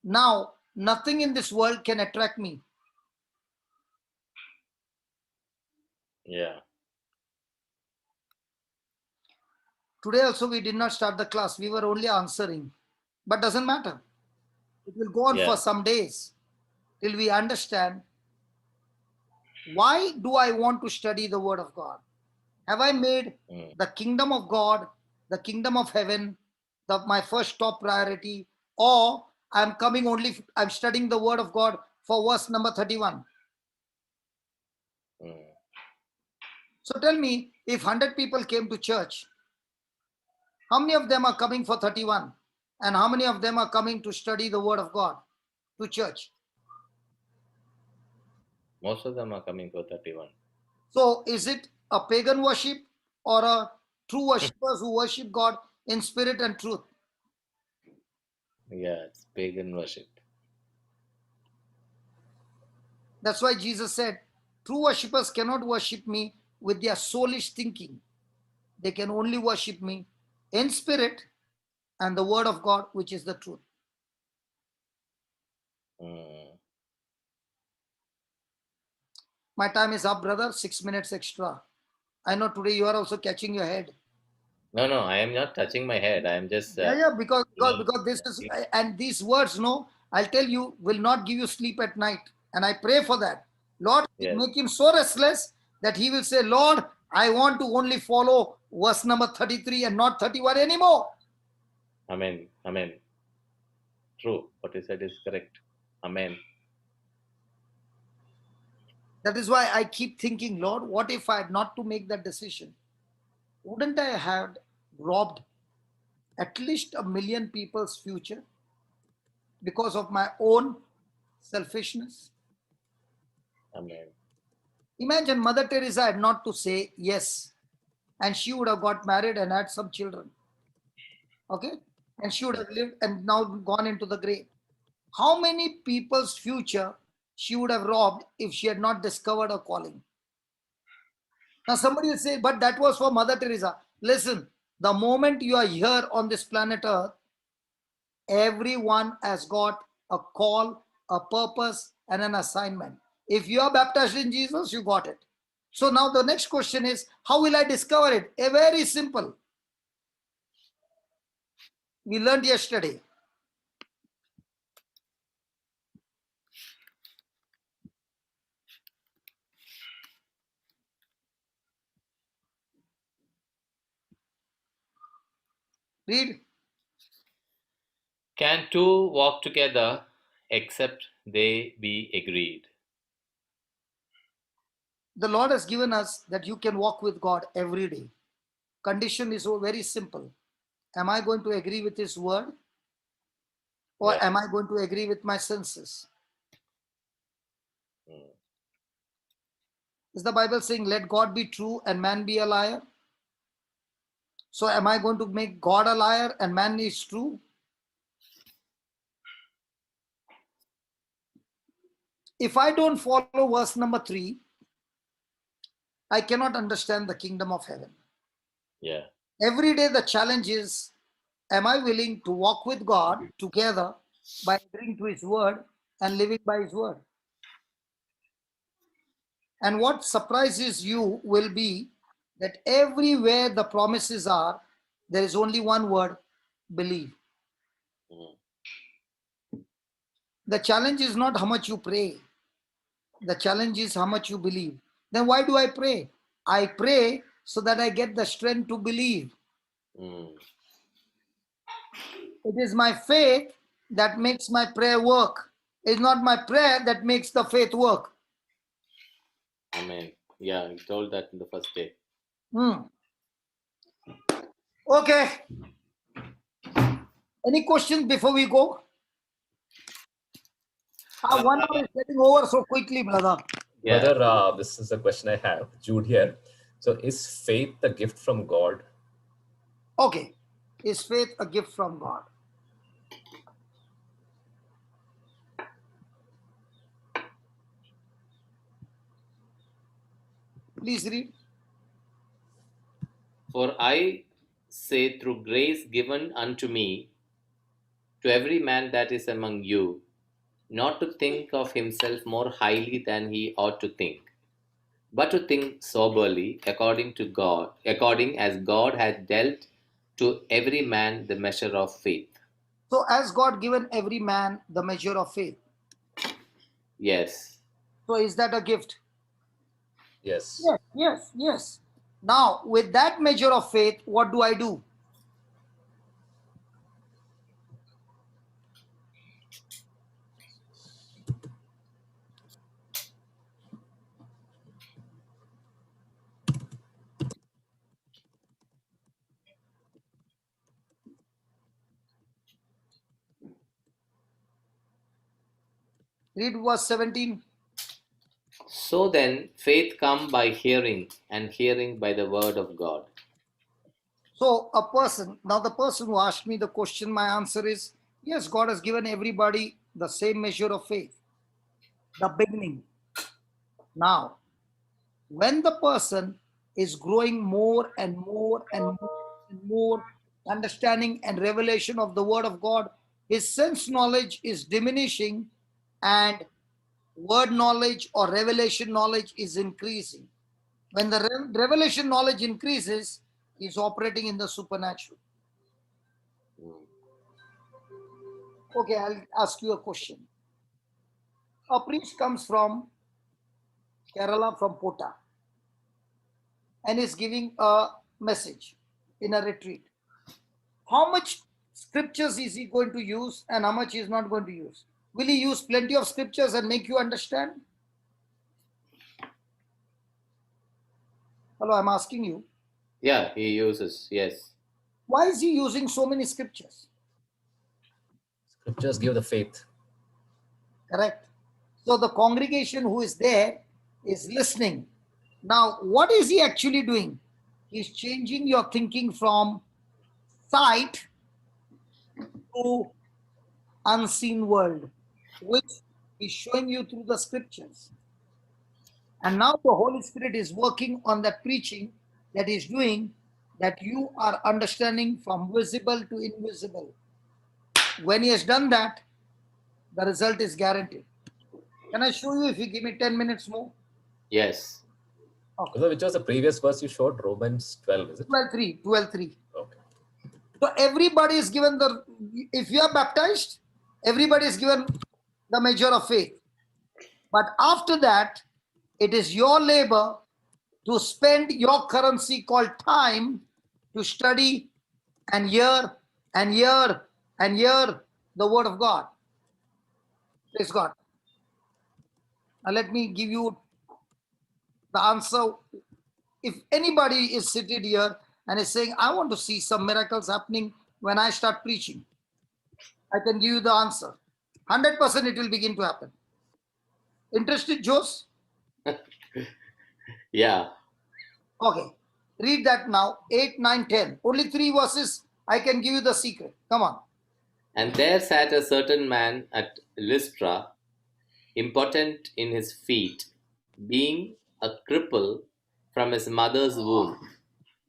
now nothing in this world can attract me. Yeah. Today also we did not start the class. We were only answering. But doesn't matter. It will go on for Yeah. some days till we understand why do I want to study the word of God? Have I made Hmm. the kingdom of God, the kingdom of heaven, my first top priority, or I'm studying the word of God for verse number 31. Hmm. So tell me, if 100 people came to church, how many of them are coming for 31? And how many of them are coming to study the word of God to church? Most of them are coming for 31. So is it a pagan worship or a true worshippers who worship God in spirit and truth? Yeah, it's pagan worship. That's why Jesus said, true worshippers cannot worship me with their soulish thinking. They can only worship me in spirit and the word of God, which is the truth. Hmm. My time is up, brother. 6 minutes extra. I know today you are also catching your head. No, no, I am not touching my head. I am just, Yeah, because you because, know, because this is, and these words, no, I'll tell you, will not give you sleep at night. And I pray for that. Lord, yes. make him so restless that he will say, Lord, I want to only follow verse number 33 and not 31 anymore. Amen. Amen. True. What you said is correct. Amen. That is why I keep thinking, Lord, what if I had not to make that decision? Wouldn't I have robbed at least 1 million people's future because of my own selfishness? Amen. Imagine Mother Teresa had not to say yes, and she would have got married and had some children. Okay? And she would have lived and now gone into the grave. How many people's future she would have robbed if she had not discovered her calling? Now, somebody will say, but that was for Mother Teresa. Listen, the moment you are here on this planet Earth, everyone has got a call, a purpose, and an assignment. If you are baptized in Jesus, you got it. So now the next question is, how will I discover it? A very simple. We learned yesterday. Read. Can two walk together except they be agreed? The Lord has given us that you can walk with God every day. Condition is very simple. Am I going to agree with His word, or Yeah. am I going to agree with my senses? Mm. Is the Bible saying, let God be true and man be a liar? So am I going to make God a liar and man is true? If I don't follow verse number 3, I cannot understand the kingdom of heaven. Yeah. Every day the challenge is, am I willing to walk with God together by agreeing to His word and living by His word? And what surprises you will be that everywhere the promises are, there is only one word: believe. Mm. The challenge is not how much you pray. The challenge is how much you believe. Then why do I pray? I pray so that I get the strength to believe. Mm. It is my faith that makes my prayer work. It's not my prayer that makes the faith work. Amen. Yeah, you told that in the first day. Okay. Any questions before we go? 1 hour is getting over so quickly, brother. Yeah. Brother, this is a question I have. Jude here. So, is faith a gift from God? Okay. Is faith a gift from God? Please read. For I say, through grace given unto me, to every man that is among you, not to think of himself more highly than he ought to think, but to think soberly, according to God, according as God has dealt to every man the measure of faith. So, has God given every man the measure of faith? Yes. So, is that a gift? Yes. Yes, yes, yes. Now, with that measure of faith, what do I do? Read verse 17. So then, faith come by hearing, and hearing by the word of God. So, now the person who asked me the question, my answer is yes, God has given everybody the same measure of faith, the beginning. Now, when the person is growing more and more and more and more understanding and revelation of the word of God, his sense knowledge is diminishing and word knowledge or revelation knowledge is increasing. When the revelation knowledge increases, he's operating in the supernatural. Mm. Okay, I'll ask you a question. A priest comes from Kerala, from Pota, and is giving a message in a retreat. How much scriptures is he going to use and how much he is not going to use? Will he use plenty of scriptures and make you understand? Hello, I'm asking you. Yeah, he uses, yes. Why is he using so many scriptures? Scriptures give the faith. Correct. So the congregation who is there is listening. Now, what is he actually doing? He's changing your thinking from sight to unseen world, which is showing you through the scriptures. And now the Holy Spirit is working on that preaching that is doing that you are understanding from visible to invisible. When he has done that, the result is guaranteed. Can I show you if you give me 10 minutes more? Yes. Okay. So, which was the previous verse you showed? Romans 12, is it? 12:3. 12:3. Okay. So everybody is given if you are baptized, everybody is given the measure of faith. But after that, it is your labor to spend your currency called time to study and hear and hear and hear the word of God. Praise God. Now let me give you the answer. If anybody is seated here and is saying, I want to see some miracles happening when I start preaching, I can give you the answer. 100% it will begin to happen. Interested, Jose? Yeah. Okay. Read that now. 8, 9, 10. Only 3 verses. I can give you the secret. Come on. And there sat a certain man at Lystra, impotent in his feet, being a cripple from his mother's womb,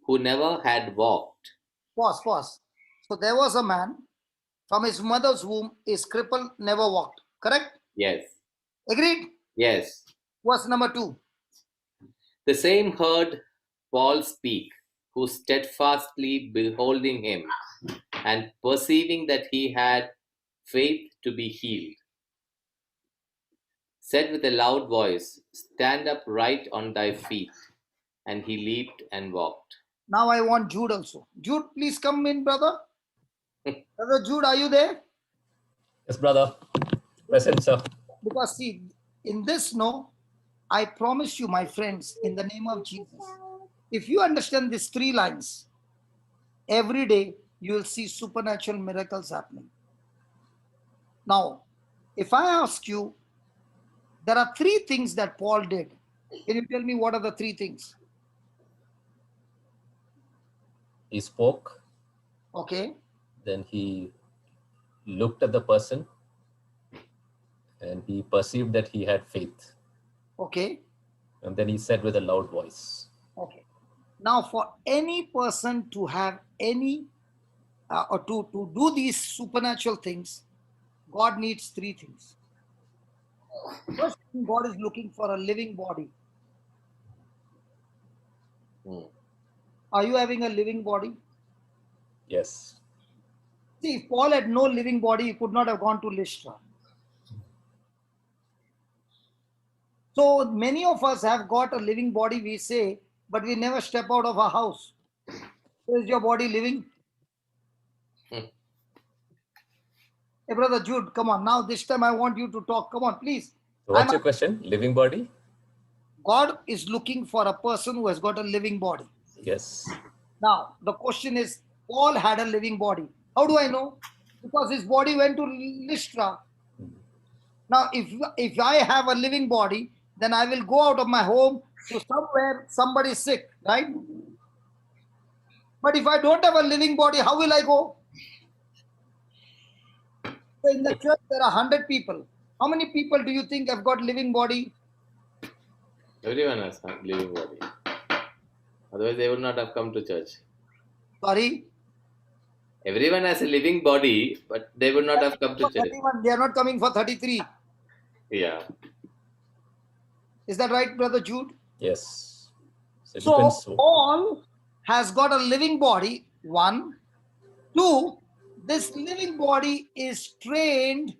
who never had walked. Pause. So there was a man from his mother's womb, is crippled, never walked. Correct? Yes. Agreed? Yes. Verse number 2. The same heard Paul speak, who steadfastly beholding him, and perceiving that he had faith to be healed, said with a loud voice, Stand up right on thy feet. And he leaped and walked. Now I want Jude also. Jude, please come in, brother. Brother Jude, are you there? Yes, brother. Present, sir. Because see, in this, no, I promise you, my friends, in the name of Jesus, if you understand these 3 lines, every day you will see supernatural miracles happening. Now, if I ask you, there are 3 things that Paul did. Can you tell me what are the 3 things? He spoke, Okay. then he looked at the person, and he perceived that he had faith. Okay. And then he said with a loud voice. Okay. Now, for any person to have any or to do these supernatural things, God needs 3 things. First thing, God is looking for a living body. Are you having a living body? Yes. See, if Paul had no living body, he could not have gone to Lystra. So many of us have got a living body, we say, but we never step out of our house. So is your body living? Hey, brother Jude, come on. Now this time I want you to talk. Come on, please. So what's your question? Living body? God is looking for a person who has got a living body. Yes. Now, the question is, Paul had a living body. How do I know? Because his body went to Lystra. Now, if I have a living body, then I will go out of my home to somewhere somebody is sick, right? But if I don't have a living body, how will I go? So in the church, there are 100 people. How many people do you think have got living body? Everyone has a living body. Otherwise, they would not have come to church. Sorry? Everyone has a living body, but they would not have come to church. 31. They are not coming for 33. Yeah. Is that right, Brother Jude? Yes. So it So depends. Paul has got a living body, 1. 2, this living body is trained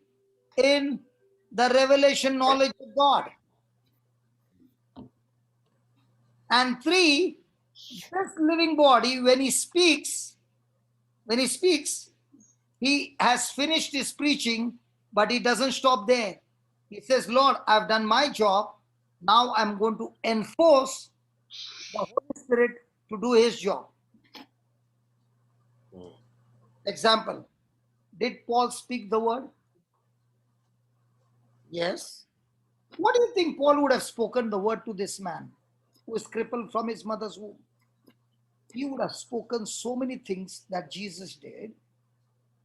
in the revelation knowledge of God. And 3, this living body, when he speaks, he has finished his preaching, but he doesn't stop there. He says, Lord, I've done my job. Now I'm going to enforce the Holy Spirit to do his job. Example, did Paul speak the word? Yes. What do you think Paul would have spoken the word to this man who is crippled from his mother's womb? He would have spoken so many things that Jesus did.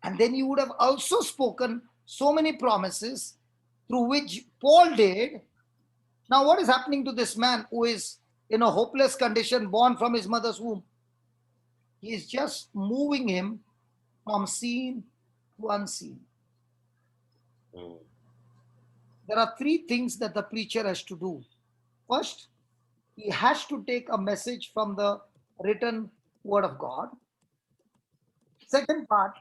And then he would have also spoken so many promises through which Paul did. Now, what is happening to this man who is in a hopeless condition, born from his mother's womb? He is just moving him from seen to unseen. There are 3 things that the preacher has to do. First, he has to take a message from the written word of God. Second part,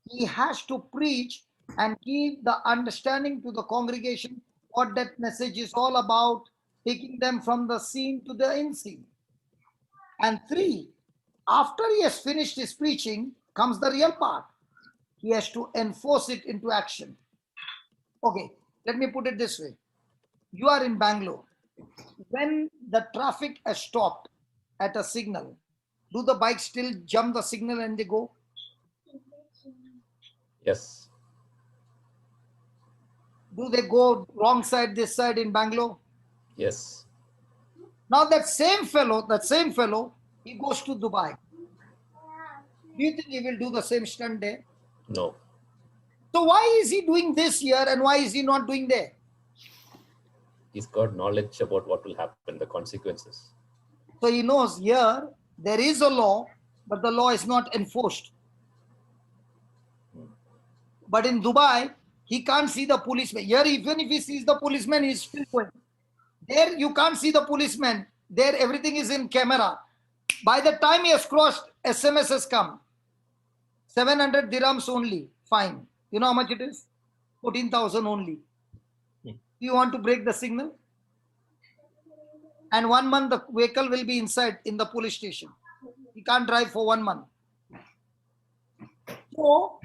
he has to preach and give the understanding to the congregation what that message is all about, taking them from the seen to the unseen. And 3, after he has finished his preaching, comes the real part. he has to enforce it into action. Okay, let me put it this way. You are in Bangalore. When the traffic has stopped at a signal, do the bikes still jump the signal and they go? Yes. Do they go wrong side, this side in Bangalore? Yes. Now that same fellow, he goes to Dubai. Do you think he will do the same stunt there? No. So why is he doing this here and why is he not doing there? He's got knowledge about what will happen, the consequences. So he knows here there is a law, but the law is not enforced. But in Dubai, he can't see the policeman. Here, even if he sees the policeman, he's still going. There, you can't see the policeman. There, everything is in camera. By the time he has crossed, SMS has come. 700 dirhams only. Fine. You know how much it is? 14,000 only. You want to break the signal? And 1 month, the vehicle will be inside in the police station. He can't drive for 1 month. So,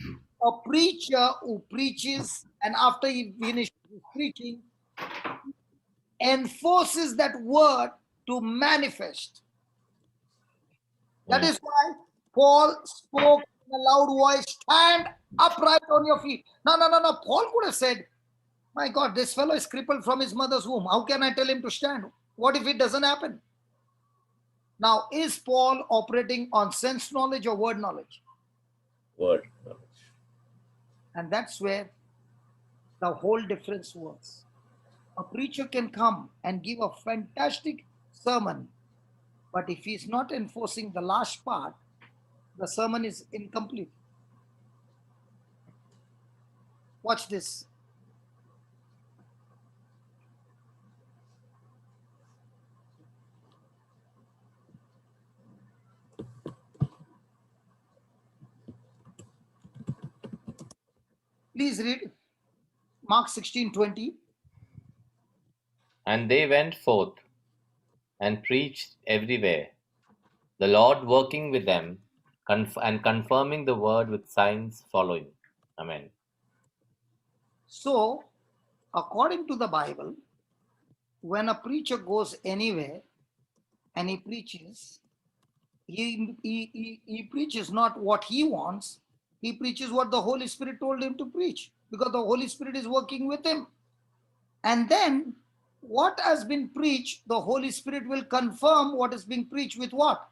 a preacher who preaches and after he finishes preaching, enforces that word to manifest. That is why Paul spoke in a loud voice, stand upright on your feet. No. Paul could have said, my God, this fellow is crippled from his mother's womb. How can I tell him to stand? What if it doesn't happen? Now, is Paul operating on sense knowledge or word knowledge? Word knowledge. And that's where the whole difference was. A preacher can come and give a fantastic sermon, but if he's not enforcing the last part, the sermon is incomplete. Watch this. Please read Mark 16:20. And they went forth and preached everywhere, the Lord working with them and confirming the word with signs following. Amen. So, according to the Bible, when a preacher goes anywhere and he preaches, he preaches not what he wants, he preaches what the Holy Spirit told him to preach, because the Holy Spirit is working with him. And then what has been preached, the Holy Spirit will confirm what is being preached with what?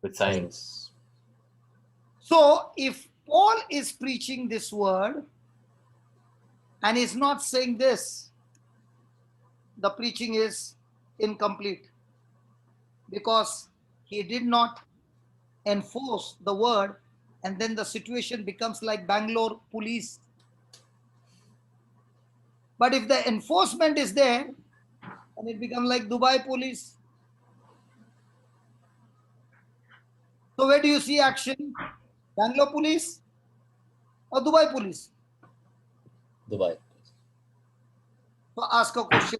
With signs. So if Paul is preaching this word and is not saying this, the preaching is incomplete, because he did not enforce the word, and then the situation becomes like Bangalore police. But if the enforcement is there, then it becomes like Dubai police. So where do you see action? Bangalore police or Dubai police? Dubai. So ask a question.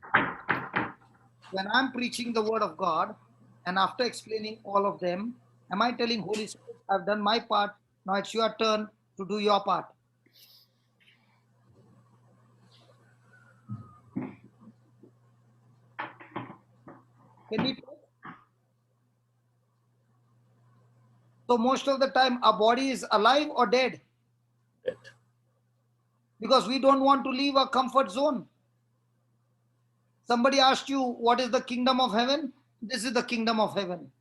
When I'm preaching the word of God and after explaining all of them, am I telling Holy Spirit, I've done my part, now it's your turn to do your part? Can we talk? So most of the time our body is alive or dead, Dead. because we don't want to leave our comfort zone. Somebody asked you, what is the kingdom of heaven? This is the kingdom of heaven.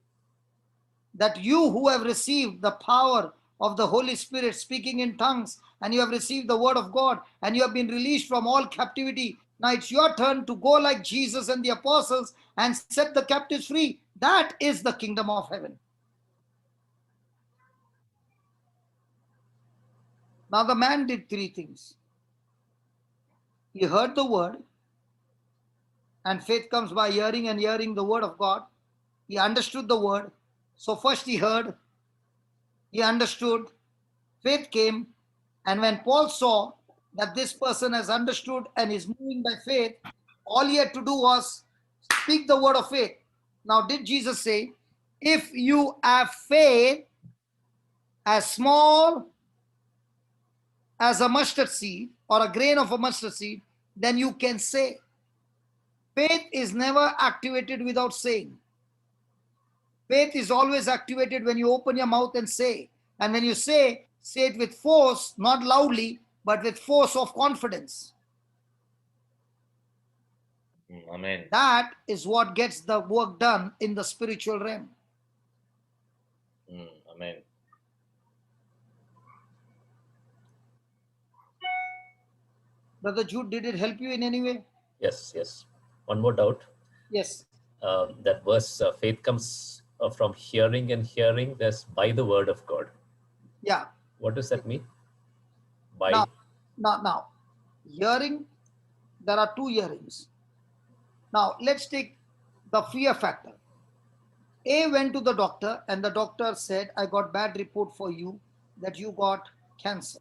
That you who have received the power of the Holy Spirit speaking in tongues, and you have received the word of God, and you have been released from all captivity. Now it's your turn to go like Jesus and the apostles and set the captives free. That is the kingdom of heaven. Now the man did three things. He heard the word, and faith comes by hearing, and hearing the word of God. He understood the word. So first he heard, he understood, faith came, and when Paul saw that this person has understood and is moving by faith, all he had to do was speak the word of faith. Now, did Jesus say, if you have faith as small as a mustard seed or a grain of a mustard seed, then you can say. Faith is never activated without saying. Faith is always activated when you open your mouth and say. And when you say it with force, not loudly, but with force of confidence. Amen. That is what gets the work done in the spiritual realm. Amen. Brother Jude, did it help you in any way? Yes, yes. One more doubt. Yes. That verse, faith comes from hearing, and hearing that's by the word of God. Yeah. What does that mean? By Now, hearing, there are two hearings. Now, let's take the fear factor. A went to the doctor and the doctor said, I got bad report for you that you got cancer.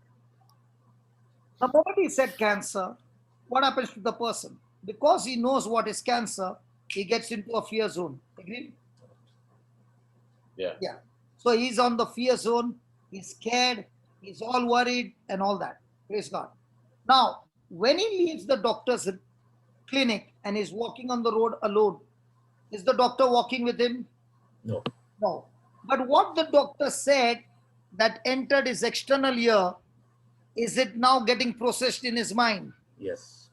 The moment he said cancer, what happens to the person? Because he knows what is cancer, he gets into a fear zone. Agreed? Yeah. Yeah. So he's on the fear zone, he's scared, he's all worried and all that. Praise God. Now, when he leaves the doctor's clinic and is walking on the road alone, is the doctor walking with him? no. No. But what the doctor said that entered his external ear, is it now getting processed in his mind? Yes.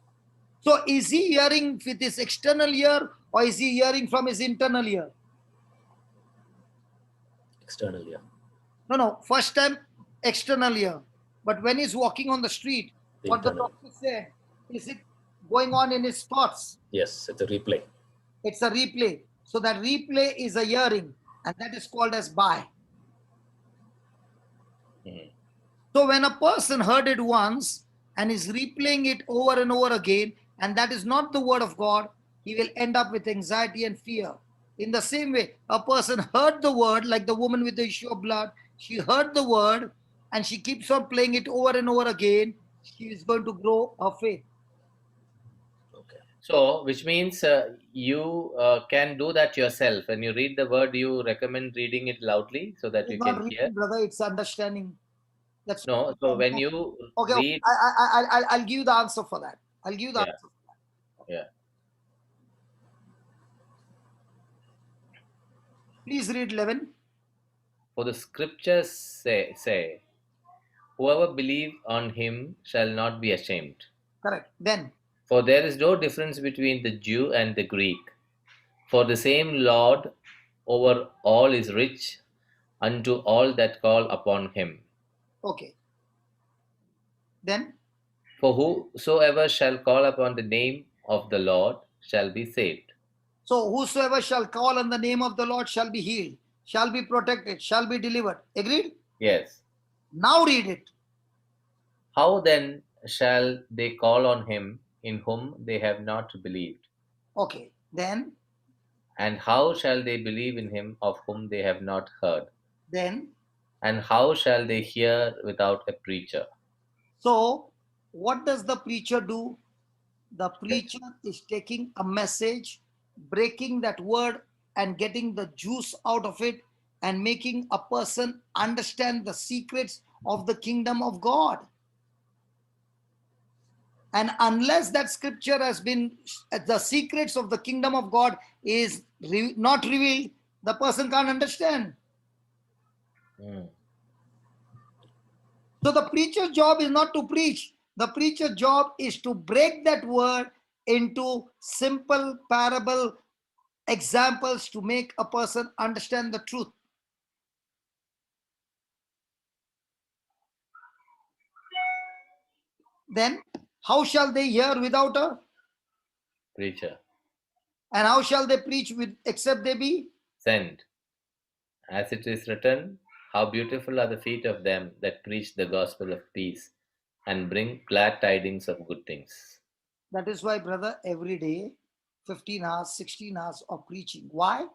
So is he hearing with his external ear or is he hearing from his internal ear? External, yeah. No. First time external ear. But when he's walking on the street, The what the internal. doctor said, is it going on in his thoughts? Yes, it's a replay. It's a replay. So that replay is a hearing, and that is called as by. So when a person heard it once and is replaying it over and over again, and that is not the word of God, he will end up with anxiety and fear. In the same way, a person heard the word, like the woman with the issue of blood, she heard the word and she keeps on playing it over and over again, she is going to grow her faith. Okay. So, which means you can do that yourself. When you read the word, you recommend reading it loudly so that It's you not can hear. reading, brother, it's understanding. That's No, so when you okay. read, I'll give you the answer for that. I'll give you the yeah, answer. yeah. Please read 11. For the scriptures say, whoever believe on him shall not be ashamed. Correct. Then, For there is no difference between the Jew and the Greek. For the same Lord over all is rich unto all that call upon him. okay. Then, For whosoever shall call upon the name of the Lord shall be saved. so whosoever shall call on the name of the Lord shall be healed, shall be protected, shall be delivered. Agreed? Yes. Now read it. How then shall they call on him in whom they have not believed? Okay. Then, And how shall they believe in him of whom they have not heard? then. And how shall they hear without a preacher? So, what does the preacher do? The preacher is taking a message, breaking that word, and getting the juice out of it, and making a person understand the secrets of the kingdom of God. And unless that scripture has been, the secrets of the kingdom of God is not revealed, the person can't understand. So the preacher's job is not to preach. The preacher's job is to break that word into simple parable examples to make a person understand the truth. Then how shall they hear without a, Preacher. and how shall they preach with except they be? Sent. As it is written, how beautiful are the feet of them that preach the gospel of peace and bring glad tidings of good things. That is why, brother, every day 15 hours, 16 hours of preaching. Why?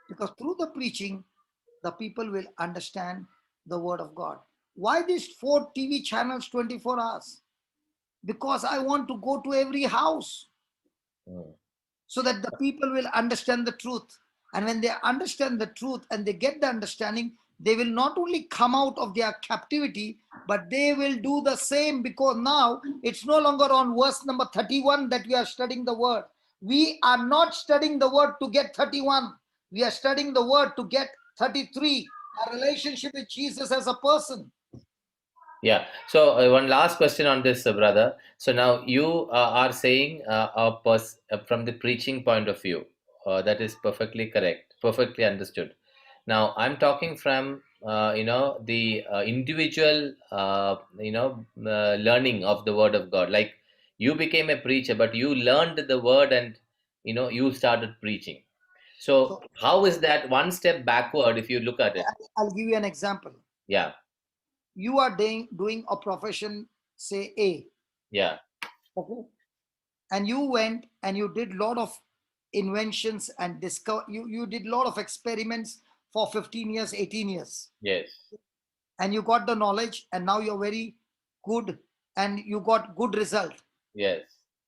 Because through the preaching, the people will understand the word of God. Why these 4 TV channels 24 hours? Because I want to go to every house so that the people will understand the truth. And when they understand the truth and they get the understanding, they will not only come out of their captivity, but they will do the same, because now it's no longer on verse number 31 that we are studying the word. We are not studying the word to get 31. We are studying the word to get 33, a relationship with Jesus as a person. Yeah. So one last question on this, brother. So now you are saying from the preaching point of view. That is perfectly correct, perfectly understood. Now I'm talking from the individual learning of the word of God. Like you became a preacher, but you learned the word and you started preaching. So So how is that one step backward if you look at it? I'll give you an example. Yeah. You are doing a profession, say A, Yeah. okay, and you went and you did lot of inventions and discover. You did lot of experiments for 15 years, 18 years, Yes. and you got the knowledge, and now you're very good, and you got good result. Yes.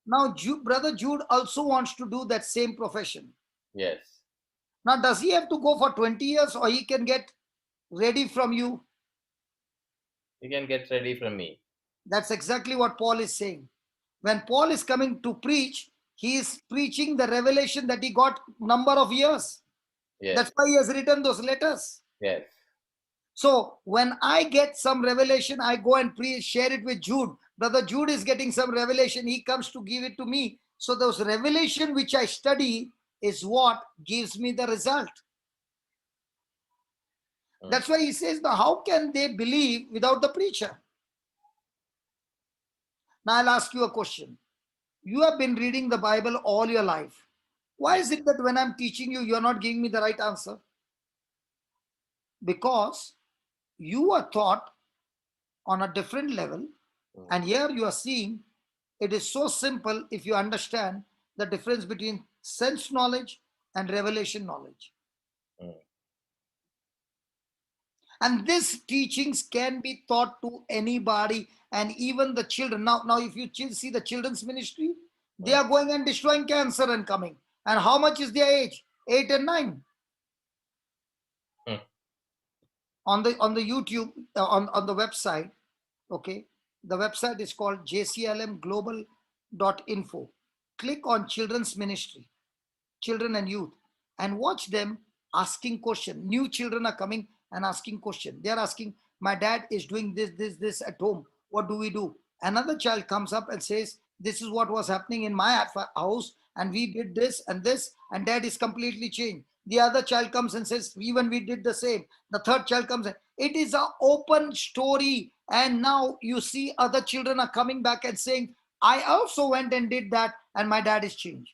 Now brother Jude also wants to do that same profession. Yes. Now does he have to go for 20 years, or he can get ready from you? You can get ready from me. That's exactly what Paul is saying. When Paul is coming to preach, he is preaching the revelation that he got number of years. Yes. That's why he has written those letters. Yes. So when I get some revelation, I go and share it with Jude. Brother Jude is getting some revelation. He comes to give it to me. So those revelation which I study is what gives me the result. That's why he says, now how can they believe without the preacher? Now I'll ask you a question. You have been reading the Bible all your life. Why is it that when I'm teaching you, you're not giving me the right answer? Because you are taught on a different level, and here you are seeing it is so simple if you understand the difference between sense knowledge and revelation knowledge. And these teachings can be taught to anybody, and even the children. Now if you see the children's ministry, they are going and destroying cancer and coming. And how much is their age? 8 and 9. On the YouTube, on the website, okay, the website is called JCILM Click on children's ministry, children and youth, and watch them asking question. New children are coming and asking question. They are asking, my dad is doing this at home, what do we do? Another child comes up and says, this is what was happening in my house, and we did this, and dad is completely changed. The other child comes and says, even we did the same. The third child comes in. It is an open story. And now you see other children are coming back and saying, I also went and did that, and my dad is changed.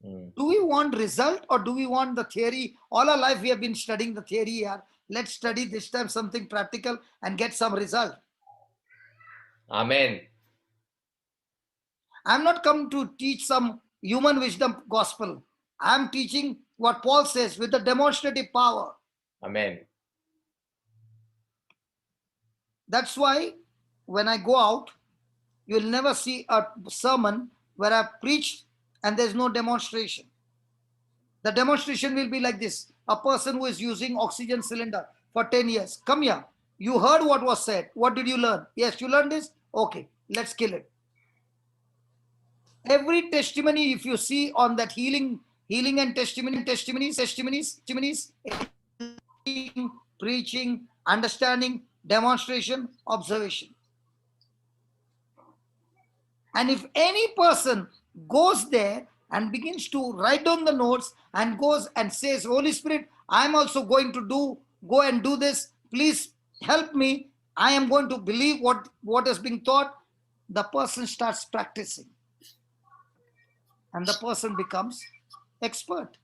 Do we want result, or do we want the theory? All our life we have been studying the theory here. Let's study this time something practical and get some result. Amen. I'm not come to teach some human wisdom gospel. I'm teaching what Paul says with the demonstrative power. Amen. That's why when I go out, you'll never see a sermon where I've preached and there's no demonstration. The demonstration will be like this. A person who is using oxygen cylinder for 10 years. Come here. You heard what was said. What did you learn? Yes, you learned this? Okay, let's kill it. Every testimony, if you see on that healing and testimonies, preaching, understanding, demonstration, observation. And if any person goes there and begins to write down the notes and goes and says, Holy Spirit, I'm also going to go and do this. Please help me. I am going to believe what is being taught. The person starts practicing. And the person becomes expert.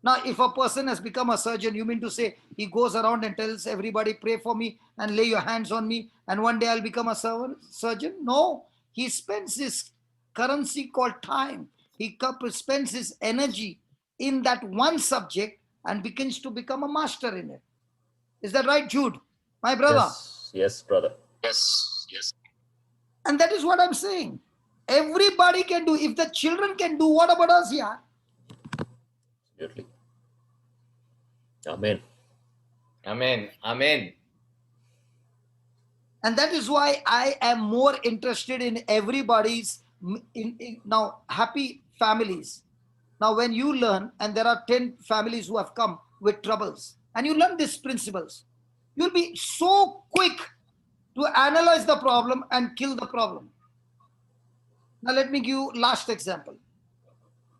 Now, if a person has become a surgeon, you mean to say he goes around and tells everybody, pray for me and lay your hands on me, and one day I'll become a surgeon? No, he spends his currency called time. He spends his energy in that one subject and begins to become a master in it. Is that right, Jude? My brother? Yes, brother. Yes. And that is what I'm saying. Everybody can do. If the children can do, what about us here? Absolutely. Amen. Amen. Amen. And that is why I am more interested in everybody's now happy families. Now, when you learn, and there are 10 families who have come with troubles, and you learn these principles, you'll be so quick to analyze the problem and kill the problem. Now, let me give you last example.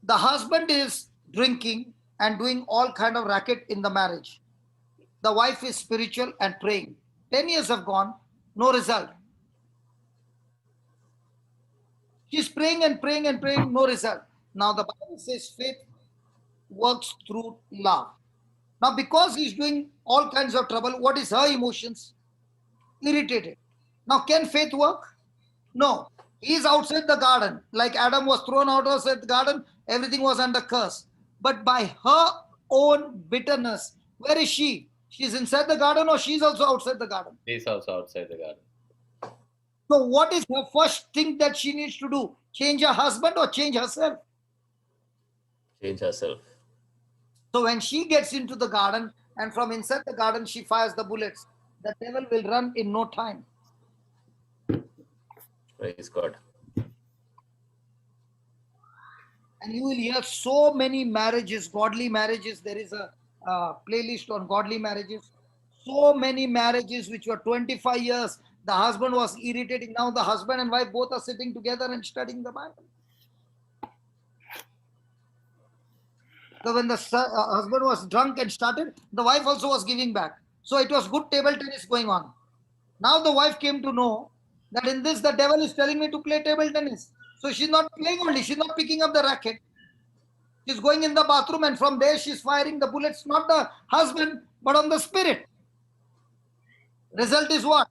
The husband is drinking and doing all kind of racket in the marriage. The wife is spiritual and praying. 10 years have gone, no result. She's praying and praying and praying, no result. Now the Bible says faith works through love. Now, because he's doing all kinds of trouble, what is her emotions? Irritated. Now, can faith work? No. He's outside the garden. Like Adam was thrown out outside the garden, everything was under curse. But by her own bitterness, where is she? She's inside the garden or she's also outside the garden? He's also outside the garden. So, what is her first thing that she needs to do? Change her husband or change herself? Change herself. So, when she gets into the garden and from inside the garden she fires the bullets, the devil will run in no time. Praise God. And you will hear so many marriages, godly marriages. There is a playlist on godly marriages. So many marriages which were 25 years. The husband was irritating. Now the husband and wife both are sitting together and studying the Bible. So when the husband was drunk and started, the wife also was giving back. So it was good table tennis going on. Now the wife came to know that in this the devil is telling me to play table tennis. So she's not playing only, she's not picking up the racket. She's going in the bathroom and from there she's firing the bullets, not the husband, but on the spirit. Result is what?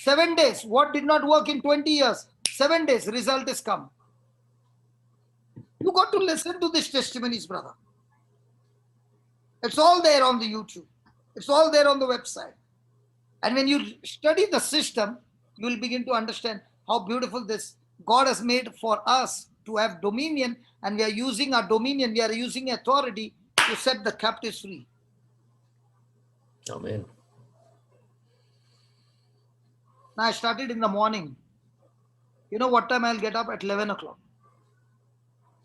7 days. What did not work in 20 years? 7 days, result is come. You got to listen to these testimonies, brother. It's all there on the YouTube. It's all there on the website. And when you study the system, you will begin to understand how beautiful this God has made for us to have dominion, and we are using our dominion, we are using authority to set the captives free. Amen. Now I started in the morning. You know what time I'll get up? At 11 o'clock.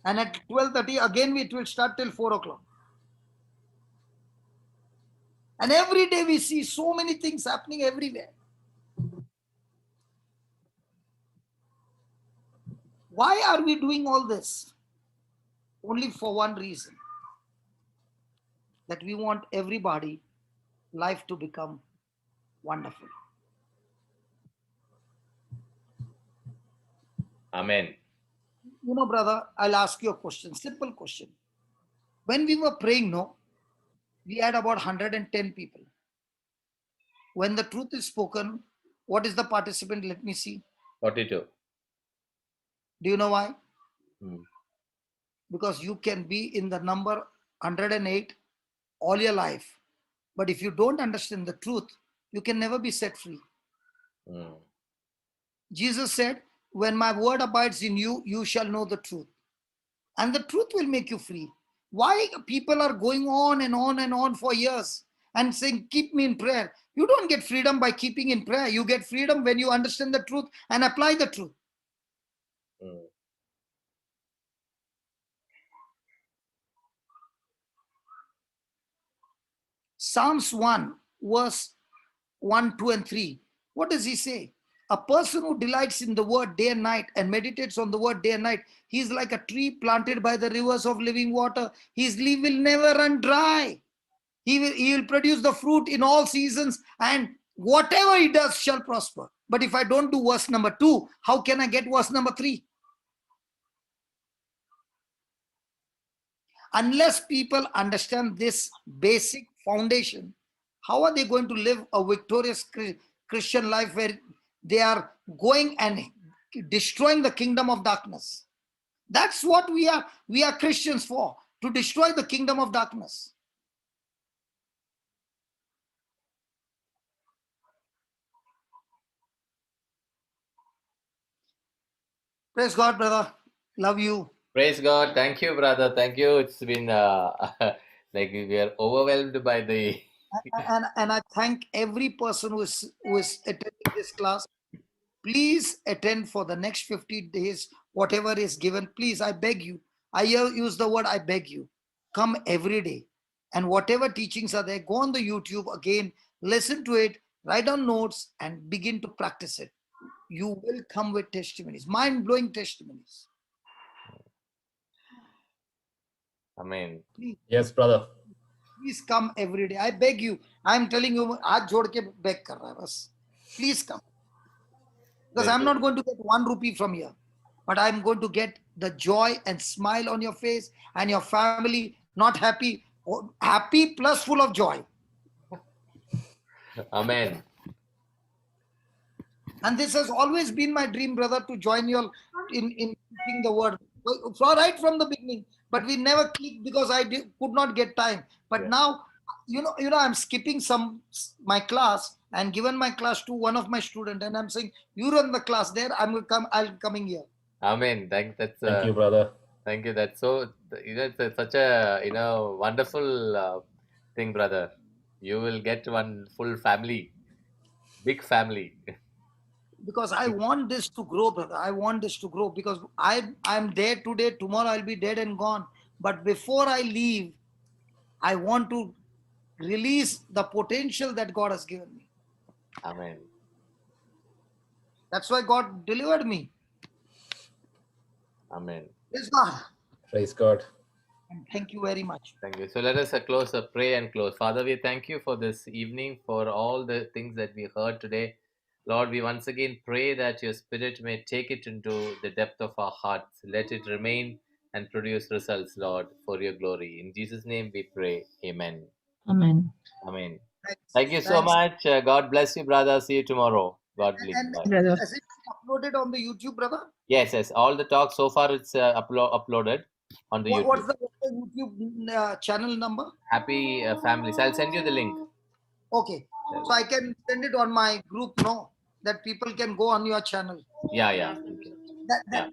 And at 12:30 again it will start till 4 o'clock. And every day we see so many things happening everywhere. Why are we doing all this? Only for one reason. That we want everybody life to become wonderful. Amen. You know, brother, I'll ask you a question, simple question. When we were praying, we had about 110 people. When the truth is spoken, what is the participant? Let me see. 42. Do you know why? Hmm. Because you can be in the number 108 all your life. But if you don't understand the truth, you can never be set free. Hmm. Jesus said, when my word abides in you, you shall know the truth. And the truth will make you free. Why people are going on and on and on for years and saying, keep me in prayer? You don't get freedom by keeping in prayer. You get freedom when you understand the truth and apply the truth. Hmm. Psalms 1, verse 1, 2, and 3. What does he say? A person who delights in the word day and night and meditates on the word day and night, he is like a tree planted by the rivers of living water. His leaf will never run dry. He will produce the fruit in all seasons, and whatever he does shall prosper. But if I don't do verse number 2, how can I get verse number 3? Unless people understand this basic foundation, how are they going to live a victorious Christian life where they are going and destroying the kingdom of darkness? That's what we are Christians for, to destroy the kingdom of darkness. Praise God, brother. Love you. Praise God. Thank you, brother. Thank you. It's been Like we are overwhelmed by the. And I thank every person who is attending this class. Please attend for the next 50 days, whatever is given. Please, I beg you. I use the word I beg you. Come every day. And whatever teachings are there, go on the YouTube again, listen to it, write down notes, and begin to practice it. You will come with testimonies, mind blowing testimonies. Amen. Please, Yes, brother. please come every day. I beg you. I'm telling you, हाथ जोड़ के beg कर रहा है बस. Please come. Because Very I'm good. not going to get 1 rupee from here, but I'm going to get the joy and smile on your face and your family not happy, or happy plus full of joy. Amen. And this has always been my dream, brother, to join you all in teaching the word. Right from the beginning, but we never clicked because could not get time. But Yeah. now, I'm skipping my class and given my class to one of my student, and I'm saying, you run the class there. I'm coming here. Amen. Thank you, brother. Thank you. That's so. It's such a wonderful thing, brother. You will get one full family, big family. Because I want this to grow, brother. I want this to grow because I'm there today. Tomorrow I'll be dead and gone. But before I leave, I want to release the potential that God has given me. Amen. That's why God delivered me. Amen. Praise God. Praise God. And thank you very much. Thank you. So let us close a pray and close. Father, we thank you for this evening, for all the things that we heard today. Lord, we once again pray that your Spirit may take it into the depth of our hearts. Let it remain and produce results, Lord, for your glory. In Jesus' name we pray. Amen. Amen. Amen. Thanks. Thank you so Thanks. much. God bless you, brother. See you tomorrow. God bless. And Bye. Brother. has it been uploaded on the YouTube, brother? Yes. All the talk so far it's uploaded on the YouTube. What's the YouTube channel number? Happy Families. I'll send you the link. Okay. So I can send it on my group, no? That people can go on your channel. Yeah.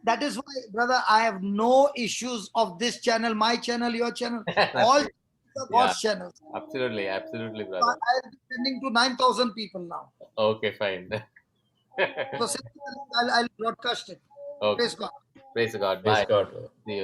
That is why, brother, I have no issues of this channel, my channel, your channel. All That's it. God's channels. Absolutely, So brother. I'll be sending to 9,000 people now. Okay, fine. So send me the link, I'll broadcast it. Okay. Praise God. Praise God. Praise Bye. God, brother. See you.